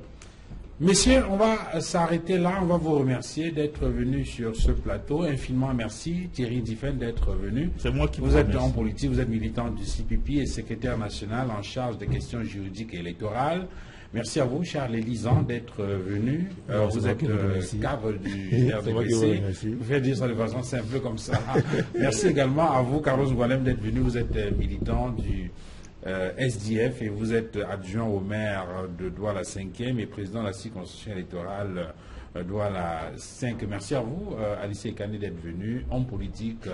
Messieurs, on va s'arrêter là. On va vous remercier d'être venus sur ce plateau. Infiniment merci, Thierry Diffène, d'être venu. C'est moi qui vous êtes remercie. en politique, vous êtes militant du CPP et secrétaire national en charge des questions juridiques et électorales. Merci à vous, Charles Élisan, d'être venu. Vous êtes cadre du RDPC. Vous faites dire ça de façon simple comme ça. Merci également à vous, Carlos Goualem, d'être venu. Vous êtes militant du SDF et vous êtes adjoint au maire de Douala 5e et président de la circonscription électorale Douala 5. Merci à vous, Alice Ekane, d'être venu, homme politique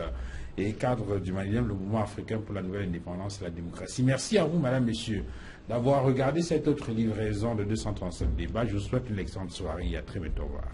et cadre du MANIDEM, le mouvement africain pour la nouvelle indépendance et la démocratie. Merci à vous, madame, messieurs, d'avoir regardé cette autre livraison de 237 débats. Je vous souhaite une excellente soirée et à très bientôt. Au revoir.